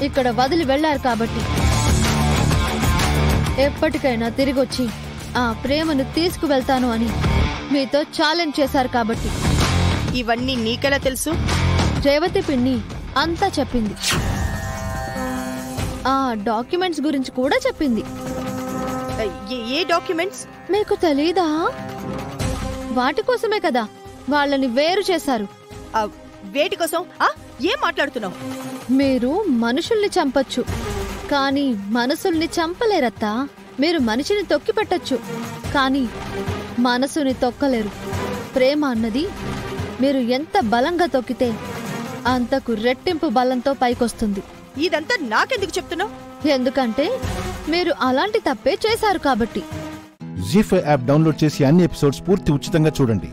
ఇక్కడ వదిలి వెళ్లారు కాబట్టి. ఎప్పటికైనా తిరిగొచ్చి ఆ ప్రేమను తీసుకువెళ్తాను అని మీతో ఛాలెంజ్ చేశారు కాబట్టి. ఇవన్నీ నీకెలా తెలుసు? రేవతి పిన్ని అంతా చెప్పింది. ఆ డాక్యుమెంట్స్ గురించి కూడా చెప్పింది. ఏ డాక్యుమెంట్స్? మీకు తెలీదా? వాటి కోసమే కదా వాళ్ళని వేరు చేశారు. వేటి కోసం? ఏం మాట్లాడుతున్నావు? మీరు మనుషుల్ని చంపొచ్చు, కానీ మనసుల్ని చంపలేరత్తా. మీరు మనిషిని తొక్కి పెట్టొచ్చు, కానీ మనసుని తొక్కలేరు. ప్రేమ అన్నది మీరు ఎంత బలంగా తొక్కితే అంతకు రెట్టింపు బలంతో పైకొస్తుంది. ఇదంతా నాకెందుకు చెప్తున్నావు? ఎందుకంటే మీరు అలాంటి తప్పే చేశారు కాబట్టి. జీ5 యాప్ డౌన్లోడ్ చేసి అన్ని ఎపిసోడ్స్ పూర్తి ఉచితంగా చూడండి.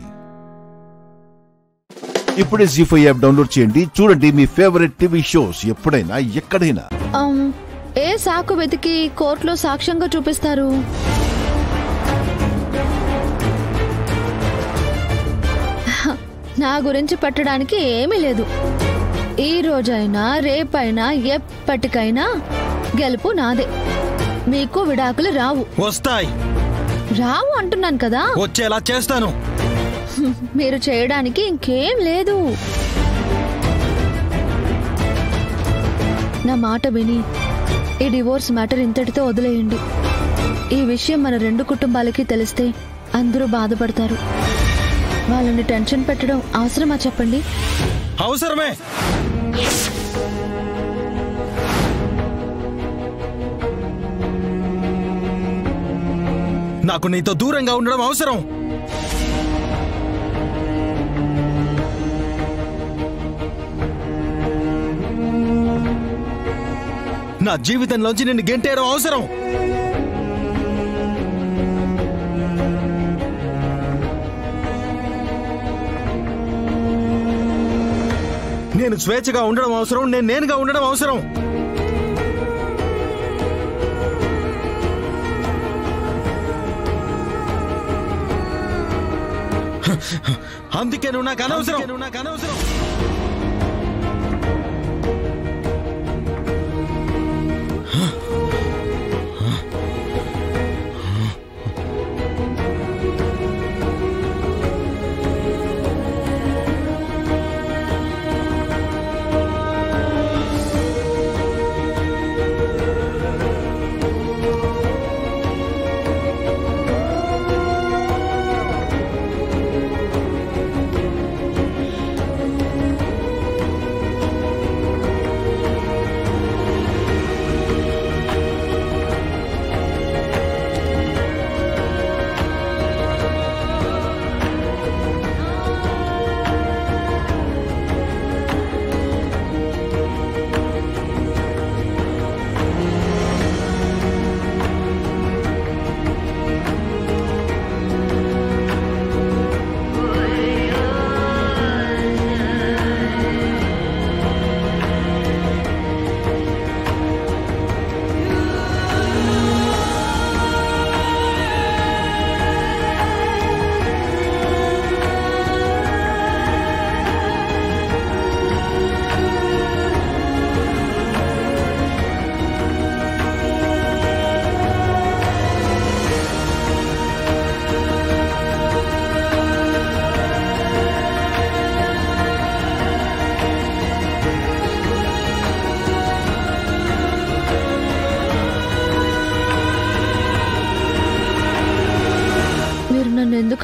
ఇప్పుడే జీ5 యాప్ డౌన్లోడ్ చేయండి. చూడండి మీ ఫేవరెట్ టీవీ షోస్ ఎప్పుడైనా ఎక్కడైనా. ఏ సాకు వెతికి కోర్టులో సాక్ష్యంగా చూపిస్తారు? నా గురించి పెట్టడానికి ఏమీ లేదు. ఈ రోజైనా రేపైనా ఎప్పటికైనా గెలుపు నాదే. మీకు విడాకులు రావు. వస్తాయి. రావు అంటున్నాను కదా. వచ్చేలా చేస్తాను. మీరు చేయడానికి ఇంకేం లేదు. నా మాట విని ఈ డివోర్స్ మ్యాటర్ ఇంతటితో వదిలేయండి. ఈ విషయం మన రెండు కుటుంబాలకి తెలిస్తే అందరూ బాధపడతారు. వాళ్ళని టెన్షన్ పెట్టడం అవసరమా చెప్పండి? అవసరమే. నాకు నీతో దూరంగా ఉండడం అవసరం. నా జీవితంలోంచి నిన్ను గెంటేయడం అవసరం. నేను స్వేచ్ఛగా ఉండడం అవసరం. నేను నేనుగా ఉండడం అవసరం. అందుకే నువ్వు నాకు అనవసరం.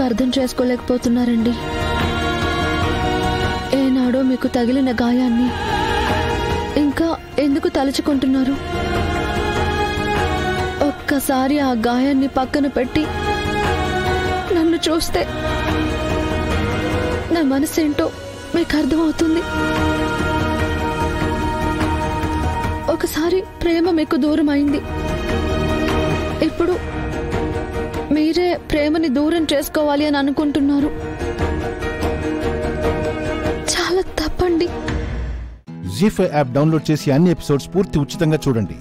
అర్థం చేసుకోలేకపోతున్నారండి? ఏనాడో మీకు తగిలిన గాయాన్ని ఇంకా ఎందుకు తలుచుకుంటున్నారు? ఒక్కసారి ఆ గాయాన్ని పక్కన పెట్టి నన్ను చూస్తే నా మనసేంటో మీకు అర్థమవుతుంది. ఒకసారి ప్రేమ మీకు దూరం అయింది. ఇప్పుడు మీరే ప్రేమని దూరం చేసుకోవాలి అని అనుకుంటున్నారు. చాలా తప్పండి. జీ5 యాప్ డౌన్లోడ్ చేసి అన్ని ఎపిసోడ్స్ పూర్తి ఉచితంగా చూడండి.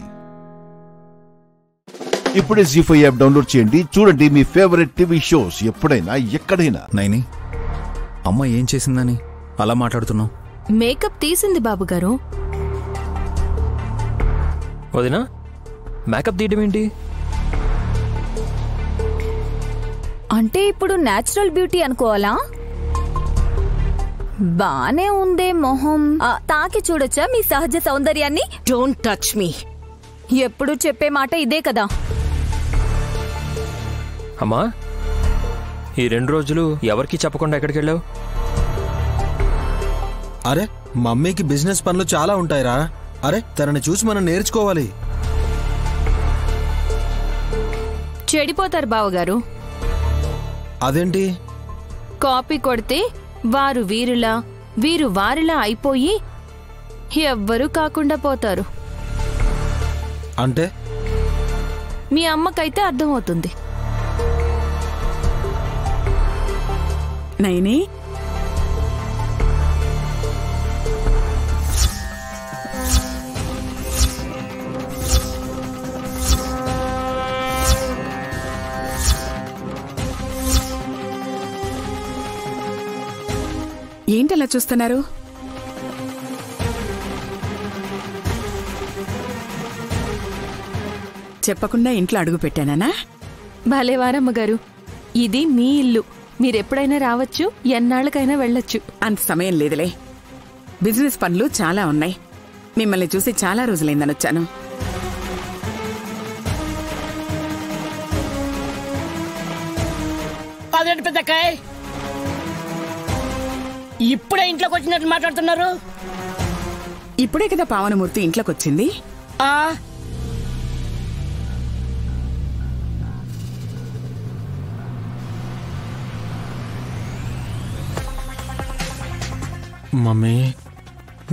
ఇప్పుడే జీ5 యాప్ డౌన్లోడ్ చేయండి. చూడండి మీ ఫేవరెట్ టీవీ షోస్ ఎప్పుడైనా ఎక్కడైనా. నైని, అమ్మ ఏం చేసిందని అలా మాట్లాడుతున్నావు? మేకప్ తీసింది బాబుగారు. వదినా, మేకప్ తీయడం ఏంటి? అంటే ఇప్పుడు నేచురల్ బ్యూటీ అనుకోవాలా? బానే ఉందే మొహం. తాకి చూడొచ్చా మీ సహజ సౌందర్యాన్ని? Don't touch me. ఎప్పుడు చెప్పే మాట ఇదే కదా. అమ్మా, ఈ 2 రోజులు ఎవరికి చెప్పకుండా ఎక్కడికి వెళ్ళావు? అరే, మమ్మీకి బిజినెస్ పనులు చాలా ఉంటాయిరా. అరే, తనని చూసి మనం నేర్చుకోవాలి. చెడిపోతారు బావగారు. అదేంటి? కాపీ కొడితే వారు వీరులా, వీరు వారిలా అయిపోయి ఎవ్వరూ కాకుండా పోతారు. అంటే మీ అమ్మకైతే అర్థమవుతుంది. నైని, ఏంటలా చూస్తున్నారు? చెప్పకుండా ఇంట్లో అడుగు పెట్టానా? భలేవారమ్మగారు, ఇది మీ ఇల్లు. మీరెప్పుడైనా రావచ్చు, ఎన్నాళ్ళకైనా వెళ్ళొచ్చు. అంత సమయం లేదులే. బిజినెస్ పనులు చాలా ఉన్నాయి. మిమ్మల్ని చూసి చాలా రోజులైందని వచ్చాను. అదేంటి పెద్దకాయ్, ఇప్పుడే ఇంట్లోకి వచ్చినట్టు మాట్లాడుతున్నారు? ఇప్పుడే కదా పావనమూర్తి ఇంట్లోకి వచ్చింది. మమ్మీ,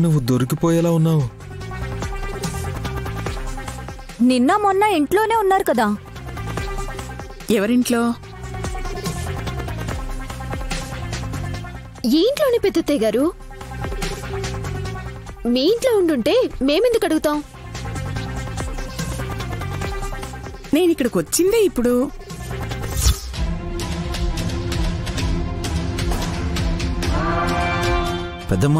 నువ్వు దొరికిపోయేలా ఉన్నావు. నిన్న మొన్న ఇంట్లోనే ఉన్నారు కదా. ఎవరింట్లో? ఈ ఇంట్లోని పెద్దత్తయ్య గారు. మీ ఇంట్లో ఉండుంటే మేమెందుకు అడుగుతాం? నేనిక్కడికి వచ్చిందే ఇప్పుడు. పెద్దమ్మ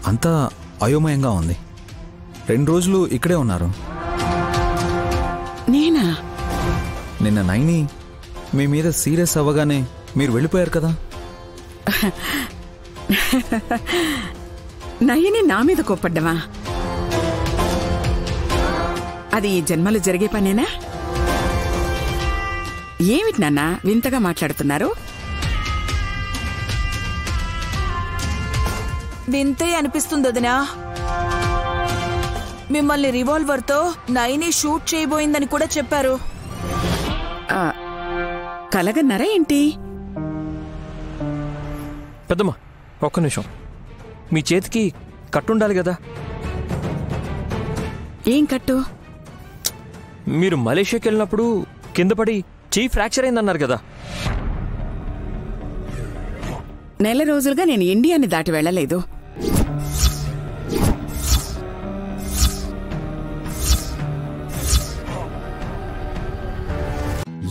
అంతా అయోమయంగా ఉంది. 2 రోజులు ఇక్కడే ఉన్నారు. నేనా? నిన్న నైని మీ మీద సీరియస్ అవ్వగానే మీరు వెళ్ళిపోయారు కదా. నయని నా మీద కోప్పడ్డవా? అది ఈ జన్మలో జరిగే పనేనా? ఏమిటి నాన్న వింతగా మాట్లాడుతున్నారు? వింతే అనిపిస్తుంది వదినా. మిమ్మల్ని రివాల్వర్తో నైని షూట్ చేయబోయిందని కూడా చెప్పారు. కలగన్నారా ఏంటి? పెద్దమ్మా, ఒక్క నిమిషం. మీ చేతికి కట్టుండాలి కదా. ఏం కట్టు? మీరు మలేషియాకి వెళ్ళినప్పుడు కింద పడి చెయ్యి ఫ్రాక్చర్ అయిందన్నారు కదా. 4 రోజులుగా నేను ఇండియాని దాటి వెళ్ళలేదు.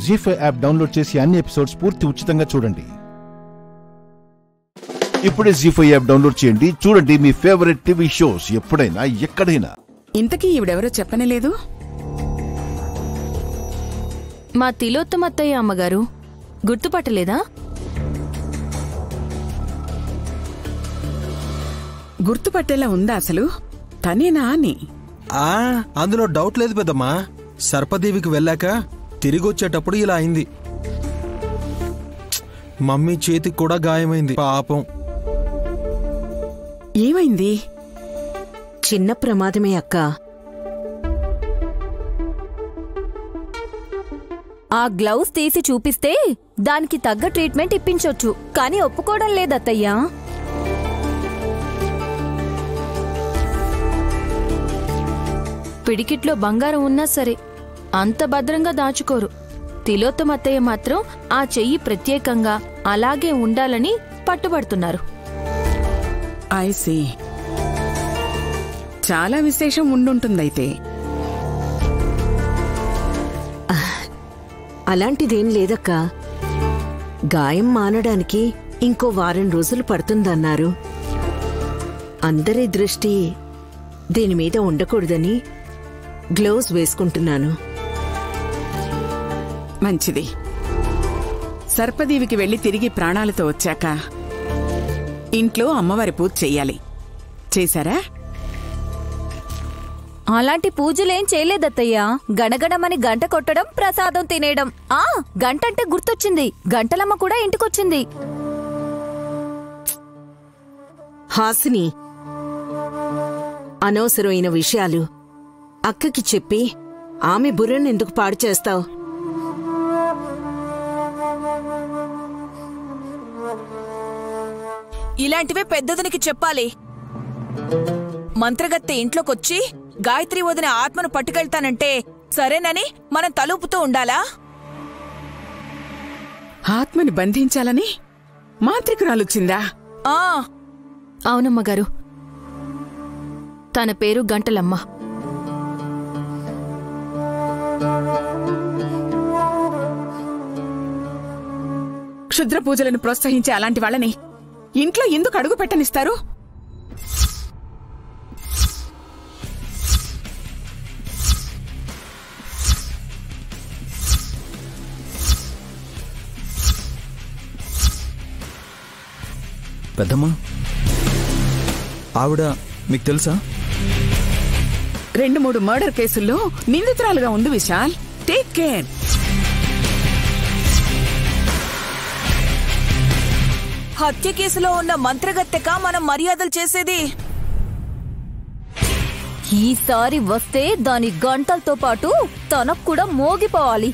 జీ5 యాప్ డౌన్లోడ్ చేసి అన్ని ఎపిసోడ్స్ పూర్తి ఉచితంగా చూడండి. ఇప్పుడే జీ5 యాప్ డౌన్లోడ్ చేయండి. చూడండి మీ ఫేవరెట్ టీవీ షోస్ ఎప్పుడైనా ఎక్కడైనా. ఇంతకీ ఈవిడెవరో చెప్పనే లేదు. మా తిలోత్తమత్తయ్య అమ్మగారు. గుర్తుపట్టలేదా? గుర్తుపట్టేలా ఉందా అసలు? తనేనా అని? అందులో డౌట్ లేదు పెద్దమ్మా. సర్పదేవికి వెళ్ళాక తిరిగొచ్చేటప్పుడు ఇలా అయింది. మమ్మీ చేతికి కూడా గాయమైంది పాపం. ఏమైంది? చిన్న ప్రమాదమే అక్క. ఆ గ్లౌస్ తీసి చూపిస్తే దానికి తగ్గ ట్రీట్మెంట్ ఇప్పించొచ్చు, కానీ ఒప్పుకోవడం లేదత్తయ్యా. పిడికిట్లో బంగారం ఉన్నా సరే అంత భద్రంగా దాచుకోరు. తిలోత్తమత్తయ్య మాత్రం ఆ చెయ్యి ప్రత్యేకంగా అలాగే ఉండాలని పట్టుబడుతున్నారు. ఐసీ, చాలా విశేషం ఉండుంటుందైతే. అలాంటిదేం లేదక్కా. గాయం మానడానికి ఇంకో వారం రోజులు పడుతుందన్నారు. అందరి దృష్టి దీని మీద ఉండకూడదని గ్లోవ్స్ వేసుకుంటున్నాను. మంచిది. సర్పదీవికి వెళ్లి తిరిగి ప్రాణాలతో వచ్చాక ఇంట్లో అమ్మవారి పూజ చెయ్యాలి. చేశారా? అలాంటి పూజలేం చేయలేదత్తయ్యా. గడగడమని గంట కొట్టడం, ప్రసాదం తినేయడం. గంటంటే గుర్తొచ్చింది, గంటలమ్మ కూడా ఇంటికొచ్చింది. హాసిని, అనవసరమైన విషయాలు అక్కకి చెప్పి ఆమె బుర్రనెందుకు పాడు చేస్తావు? ఇలాంటివే పెద్దదనికి చెప్పాలి. మంత్రగత్తె ఇంట్లోకొచ్చి గాయత్రి వదిన ఆత్మను పట్టుకెళ్తానంటే సరేనని మనం తలుపుతూ ఉండాలా? ఆత్మని బంధించాలని మాంత్రికురాలొచ్చిందా? అవునమ్మగారు, తన పేరు గంటలమ్మ. క్షుద్ర పూజలను ప్రోత్సహించే అలాంటి వాళ్ళని ఇంట్లో ఎందుకు అడుగు పెట్టనిస్తారు? పెద్దమ్మా, ఆవిడ మీకు తెలుసా? 2-3 మర్డర్ కేసుల్లో నిందితురాలుగా ఉంది విశాల్. Take care. హత్య కేసులో ఉన్న మంత్రగత్తెక మనం మర్యాదలు చేసేది. ఈసారి వస్తే దాని గంటలతో పాటు తనకు కూడా మోగిపోవాలి.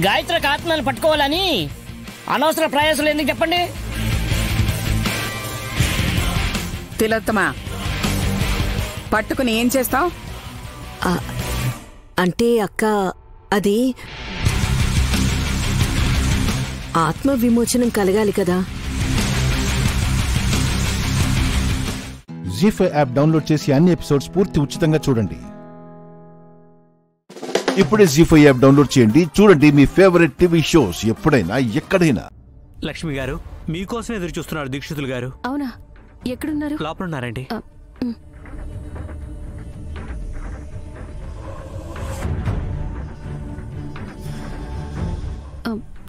గాయత్రికి ఆత్మను పట్టుకోవాలని అనవసర ప్రయాసాలు ఎందుకు చెప్పండి? తిలోత్తమా, పట్టుకుని ఏం చేస్తావు? అంటే అక్క, అది ఆత్మ విమోచనం కలగాలి కదా. జీ5 యాప్ డౌన్లోడ్ చేసి అన్ని ఎపిసోడ్స్ పూర్తి ఉచితంగా చూడండి. ఇప్పుడే జీ5 యాప్ డౌన్లోడ్ చేయండి. చూడండి మీ ఫేవరెట్ టీవీ షోస్ ఎప్పుడైనా ఎక్కడైనా. లక్ష్మి గారు, మీకోసం ఎదురు చూస్తున్నారు దీక్షితులు గారు. అవునా? ఎక్కడున్నారు? లోపలున్నారండి.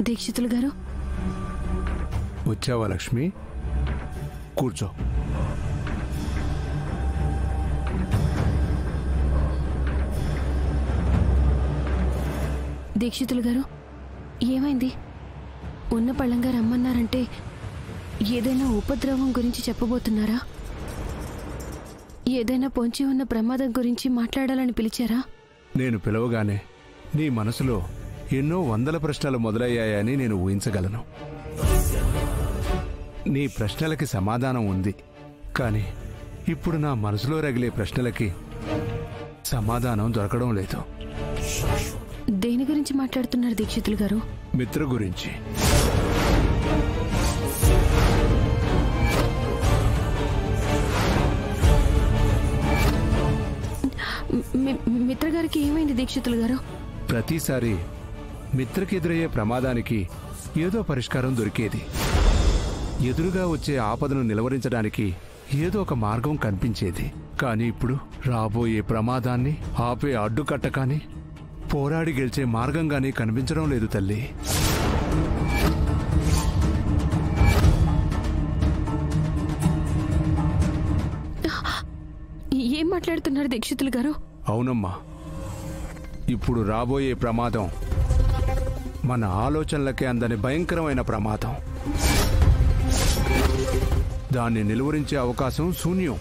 దీక్షితులు గారు, వచ్చావా లక్ష్మి? కూర్చో. దీక్షితులు గారు, ఏమైంది? ఉన్న పళ్ళంగా రమ్మన్నారంటే ఏదైనా ఉపద్రవం గురించి చెప్పబోతున్నారా? ఏదైనా పొంచి ఉన్న ప్రమాదం గురించి మాట్లాడాలని పిలిచారా? నేను పిలవగానే నీ మనసులో ఎన్నో వందల ప్రశ్నలు మొదలయ్యాయని నేను ఊహించగలను. నీ ప్రశ్నలకి సమాధానం ఉంది, కానీ ఇప్పుడు నా మనసులో రగిలే ప్రశ్నలకి సమాధానం దొరకడం లేదు. దేని గురించి మాట్లాడుతున్నారు దీక్షితులు గారు? మిత్ర గురించి. మిత్రగారికి ఏమైంది దీక్షితులు గారు? ప్రతిసారి మిత్రకి ఎదురయ్యే ప్రమాదానికి ఏదో పరిష్కారం దొరికేది. ఎదురుగా వచ్చే ఆపదను నిలవరించడానికి ఏదో ఒక మార్గం కనిపించేది. కానీ ఇప్పుడు రాబోయే ప్రమాదాన్ని ఆపే అడ్డుకట్ట కానీ పోరాడి గెలిచే మార్గంగానే కనిపించడం లేదు తల్లి. ఏం మాట్లాడుతున్నారు దీక్షితులు గారు? అవునమ్మా, ఇప్పుడు రాబోయే ప్రమాదం మన ఆలోచనలకే అందని భయంకరమైన ప్రమాదం. దాన్ని నిలువరించే అవకాశం శూన్యం.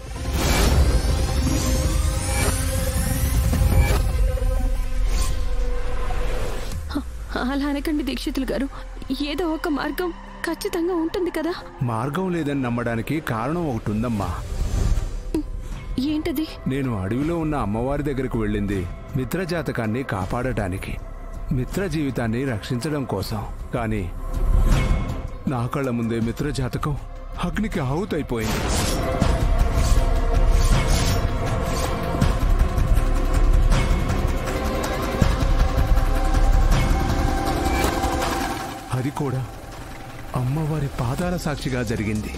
అలా అనకండి దీక్షితులు గారు. ఏదో ఒక మార్గం ఖచ్చితంగా ఉంటుంది కదా. మార్గం లేదని నమ్మడానికి కారణం ఒకటి ఉందమ్మా. ఏంటది? నేను అడవిలో ఉన్న అమ్మవారి దగ్గరకు వెళ్ళింది మిత్ర జాతకాన్ని కాపాడటానికి, మిత్ర జీవితాన్ని రక్షించడం కోసం. కానీ నా కళ్ళ ముందే మిత్ర జాతకం అగ్నికి ఆహుతైపోయింది. అది కూడా అమ్మవారి పాదాల సాక్షిగా జరిగింది.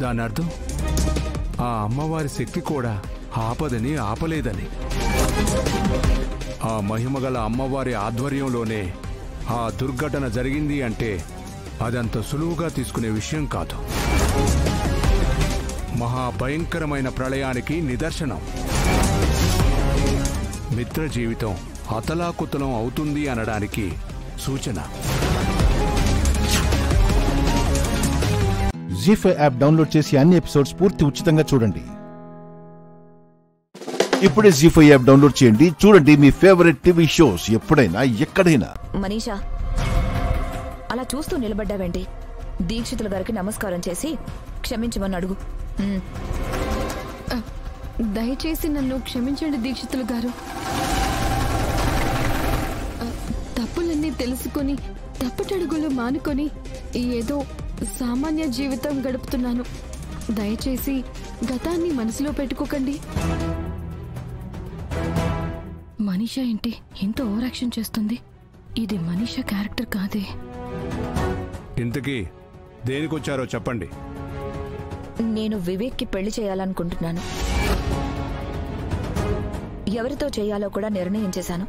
దాని అర్థం ఆ అమ్మవారి శక్తి కూడా ఆపదని ఆపలేదని. ఆ మహిమగల అమ్మవారి ఆధ్వర్యంలోనే ఆ దుర్ఘటన జరిగింది అంటే అదంత సులువుగా తీసుకునే విషయం కాదు. మహాభయంకరమైన ప్రళయానికి నిదర్శనం. మిత్ర జీవితం అతలాకుతలం అవుతుంది అనడానికి సూచన. జీ5 యాప్ డౌన్లోడ్ చేసి అన్ని ఎపిసోడ్స్ పూర్తి ఉచితంగా చూడండి. ఇప్పుడే జీ5 యాప్ డౌన్లోడ్ చేయండి. చూడండి మీ ఫేవరెట్ టీవీ షోస్ ఎప్పుడైనా ఎక్కడైనా. మనీషా, అలా చూస్తూ నిలబడ్డావేంటి? దీక్షితుల గారికి నమస్కారం చేసి క్షమించమని అడుగు. దయచేసి నన్ను క్షమించండి దీక్షితులు గారు. తప్పులన్నీ తెలుసుకొని తప్పుటడుగులు మానుకొని ఏదో సామాన్య జీవితం గడుపుతున్నాను. దయచేసి గతాన్ని మనసులో పెట్టుకోకండి. మనీషా ఏంటి ఎంత ఓవరాక్షన్ చేస్తుంది? ఇది మనీషా క్యారెక్టర్ కాదే. ఇంతకీ దేనికొచ్చారో చెప్పండి. నేను వివేక్కి పెళ్లి చేయాలనుకుంటున్నాను. ఎవరితో చేయాలో కూడా నిర్ణయించేశాను.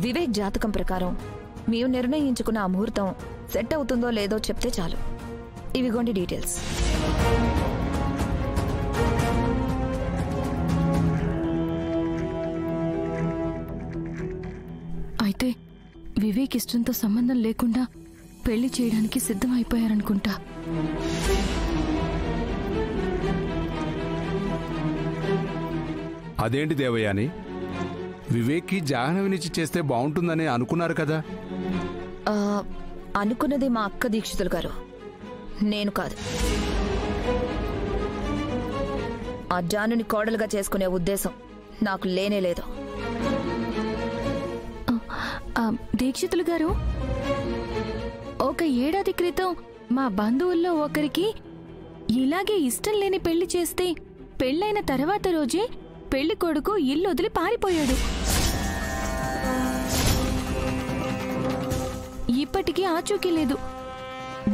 వివేక్ జాతకం ప్రకారం మేము నిర్ణయించుకున్న ఆ ముహూర్తం సెట్ అవుతుందో లేదో చెప్తే చాలు. ఇవిగోండి డీటెయిల్స్. అయితే వివేక్ ఇష్టంతో సంబంధం లేకుండా పెళ్లి చేయడానికి సిద్ధం అయిపోయారనుకుంటా. అదేంటి దేవయాని, వివేక్కి జాహ్నవినిచ్చి చేస్తే బాగుంటుందని అనుకున్నారు కదా? అనుకున్నది మా అక్క దీక్షితులు గారు, నేను కాదు. ఆ జానుని కోడలుగా చేసుకునే ఉద్దేశం నాకు లేనే లేదు. దీక్షితులు గారు, ఒక ఏడాది క్రితం మా బంధువుల్లో ఒకరికి ఇలాగే ఇష్టం లేని పెళ్లి చేస్తే పెళ్ళైన తర్వాత రోజే పెళ్లి కొడుకు ఇల్లు వదిలి పారిపోయాడు. ఇప్పటికీ ఆచూకీ లేదు.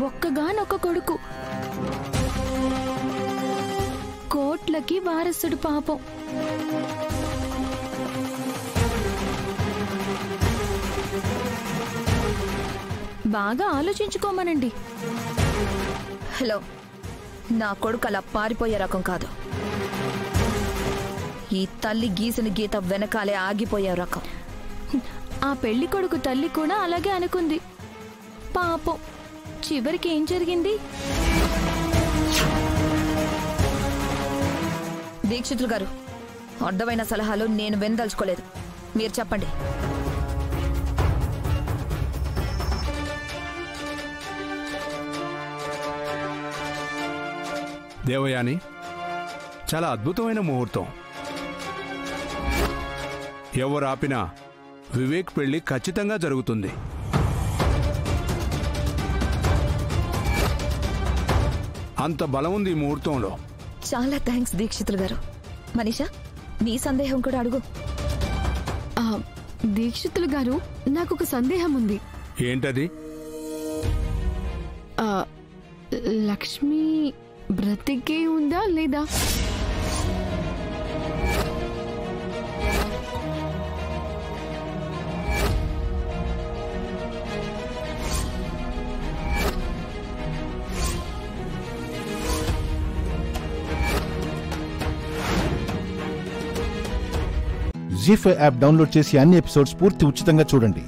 ఒక్కగానొక్క కొడుకు, కోట్లకి వారసుడు పాపం. బాగా ఆలోచించుకోమనండి. హలో, నా కొడుకు అలా పారిపోయే రకం కాదు. ఈ తల్లి గీసిన గీత వెనకాలే ఆగిపోయే రకం. ఆ పెళ్లి కొడుకు తల్లి కూడా అలాగే అనుకుంది. పాపం, చివరికి ఏం జరిగింది? దీక్షితులు గారు, అడ్డమైన సలహాలు నేను వినదలుచుకోలేదు. మీరు చెప్పండి. దేవయాని, చాలా అద్భుతమైన ముహూర్తం. ఎవరు ఆపినా వివేక్ పెళ్లి ఖచ్చితంగా జరుగుతుంది. అంత బలం ఉంది ఈ ముహూర్తంలో. చాలా థ్యాంక్స్ దీక్షితులు గారు. మనీషా, నీ సందేహం కూడా అడుగు. దీక్షితులు గారు, నాకు ఒక సందేహం ఉంది. ఏంటది? లక్ష్మి బ్రతికే ఉందా లేదా? జీ5 యాప్ డౌన్లోడ్ చేసి అన్ని ఎపిసోడ్స్ పూర్తి ఉచితంగా చూడండి.